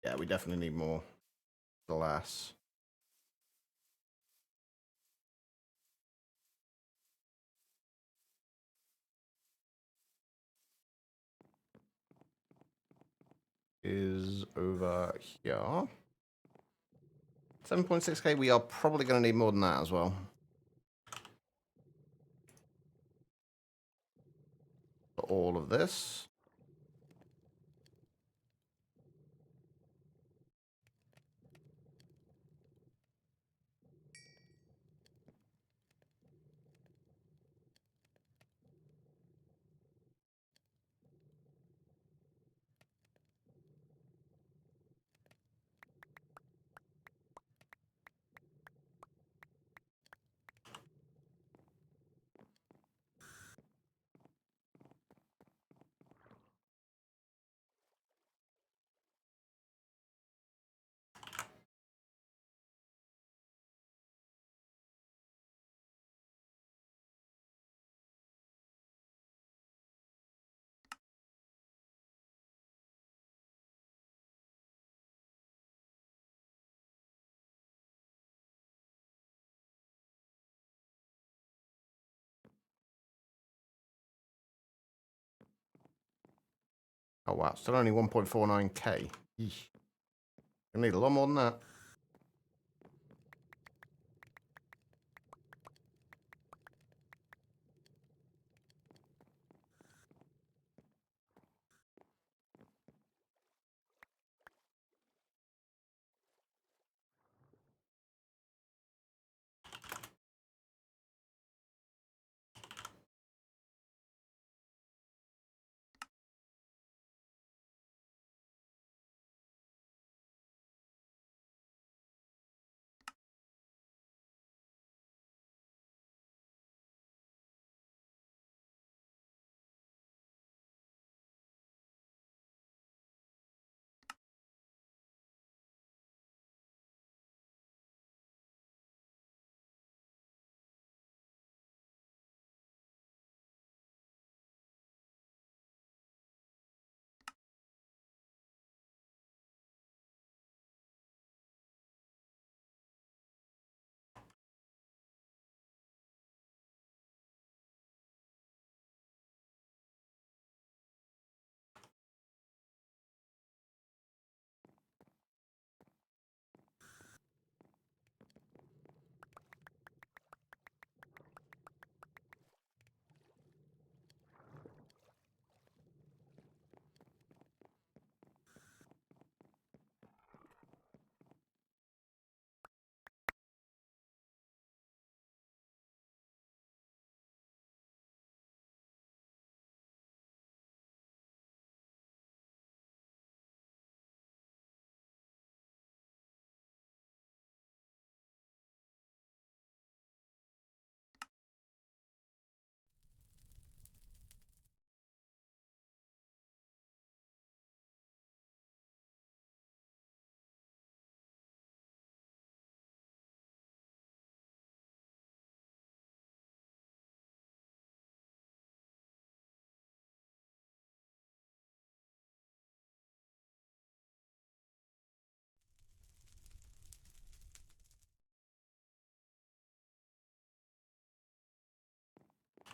Yeah, we definitely need more. glass. Is over here. 7.6k, we are probably going to need more than that as well. For all of this. Oh wow, still only 1.49k. Yeesh. I need a lot more than that.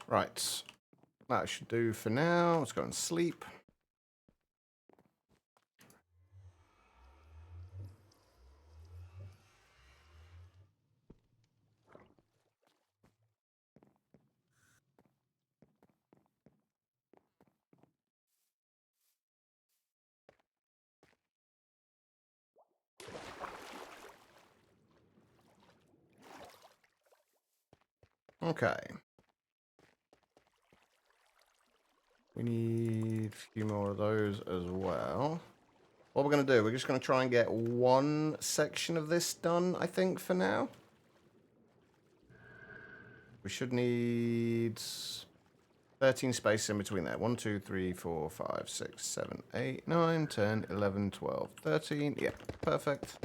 Right. That should do for now. Let's go and sleep. Okay. We need a few more of those as well. What we're going to do, we're just going to try and get one section of this done, I think, for now. We should need 13 space in between there. 1, 2, 3, 4, 5, 6, 7, 8, 9, 10, 11, 12, 13. Yeah, perfect.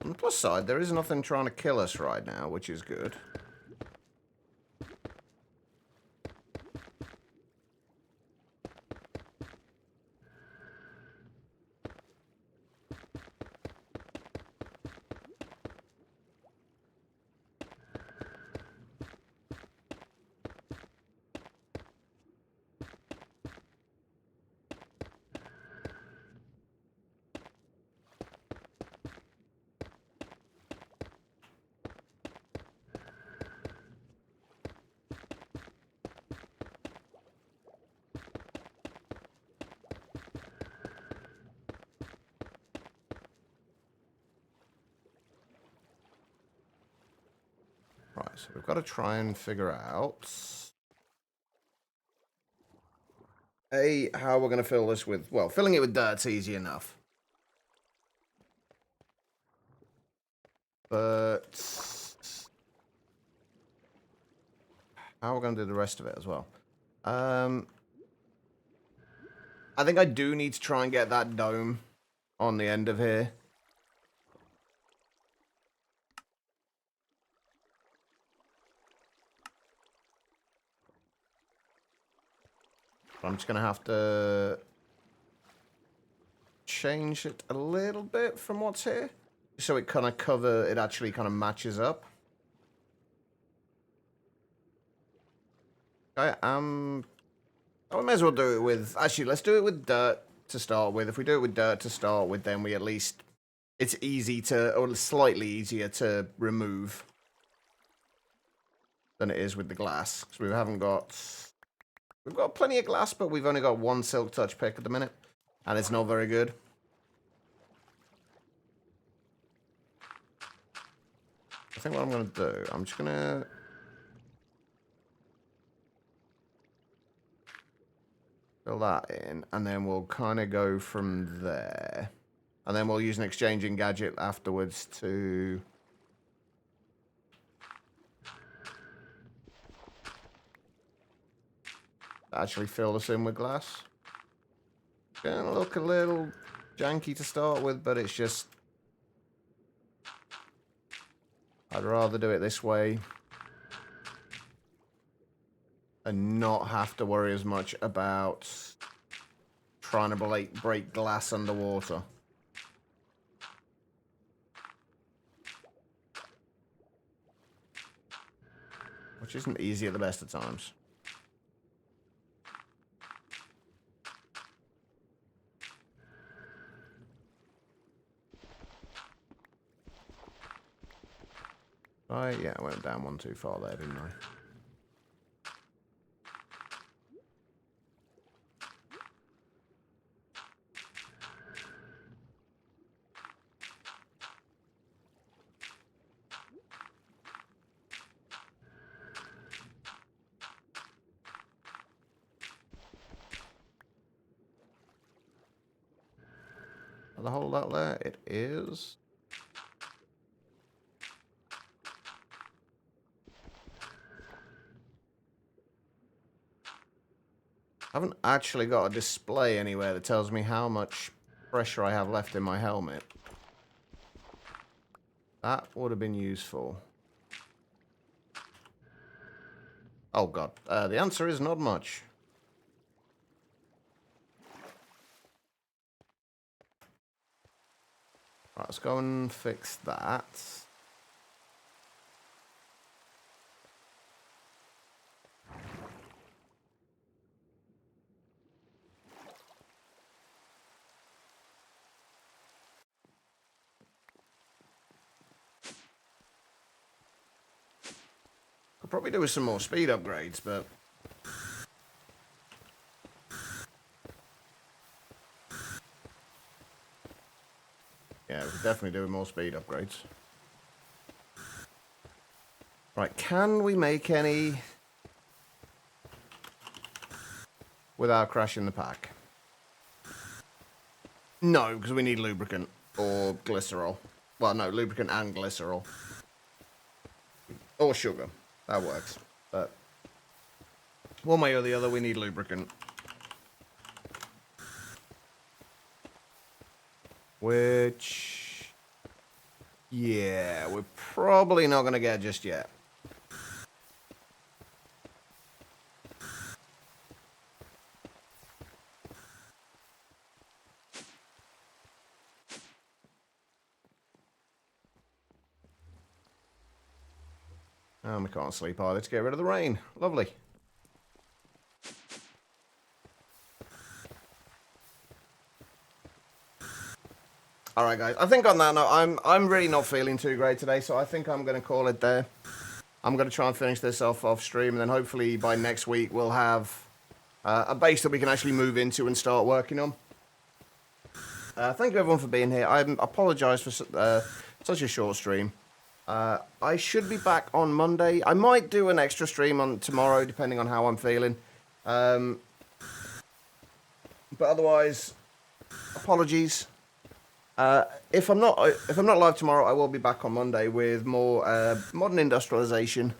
On the plus side, there is nothing trying to kill us right now, which is good. Right, so we've got to try and figure out how we're going to fill this with... Well, filling it with dirt's easy enough. But how are we going to do the rest of it as well? I think I do need to try and get that dome on the end of here. I'm just going to have to change it a little bit from what's here. So it actually kind of matches up. Okay, I may as well do it with... Actually, let's do it with dirt to start with. If we do it with dirt to start with, then we at least... It's easy to... Or slightly easier to remove than it is with the glass. Because we haven't got... We've got plenty of glass, but we've only got one Silk Touch pick at the minute. And it's not very good. I think what I'm going to do... I'm just going to... fill that in, and then we'll kind of go from there. And then we'll use an exchanging gadget afterwards to... actually fill this in with glass. Gonna look a little janky to start with, but it's just... I'd rather do it this way and not have to worry as much about trying to break glass underwater. Which isn't easy at the best of times. Yeah, I went down one too far there, didn't I? The hole out there, it is. I haven't actually got a display anywhere that tells me how much pressure I have left in my helmet. That would have been useful. Oh god, the answer is not much. Right, let's go and fix that. Could probably do with some more speed upgrades, but... yeah, we could definitely do with more speed upgrades. Right, can we make any without crashing the pack? No, because we need lubricant or glycerol. Well, no, lubricant and glycerol. Or sugar. That works. But one way or the other, we need lubricant. Which... yeah, we're probably not going to get just yet. And we can't sleep either to get rid of the rain. Lovely. Alright guys, I think on that note, I'm really not feeling too great today, so I think I'm going to call it there. I'm going to try and finish this off stream, and then hopefully by next week we'll have a base that we can actually move into and start working on. Thank you everyone for being here. I apologise for such a short stream. I should be back on Monday. I might do an extra stream on tomorrow, depending on how I'm feeling. But otherwise, apologies. If I'm not live tomorrow, I will be back on Monday with more modern industrialization.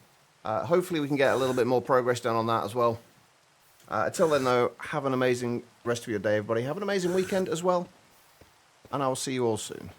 Hopefully, we can get a little bit more progress done on that as well. Until then, though, have an amazing rest of your day, everybody. Have an amazing weekend as well, and I will see you all soon.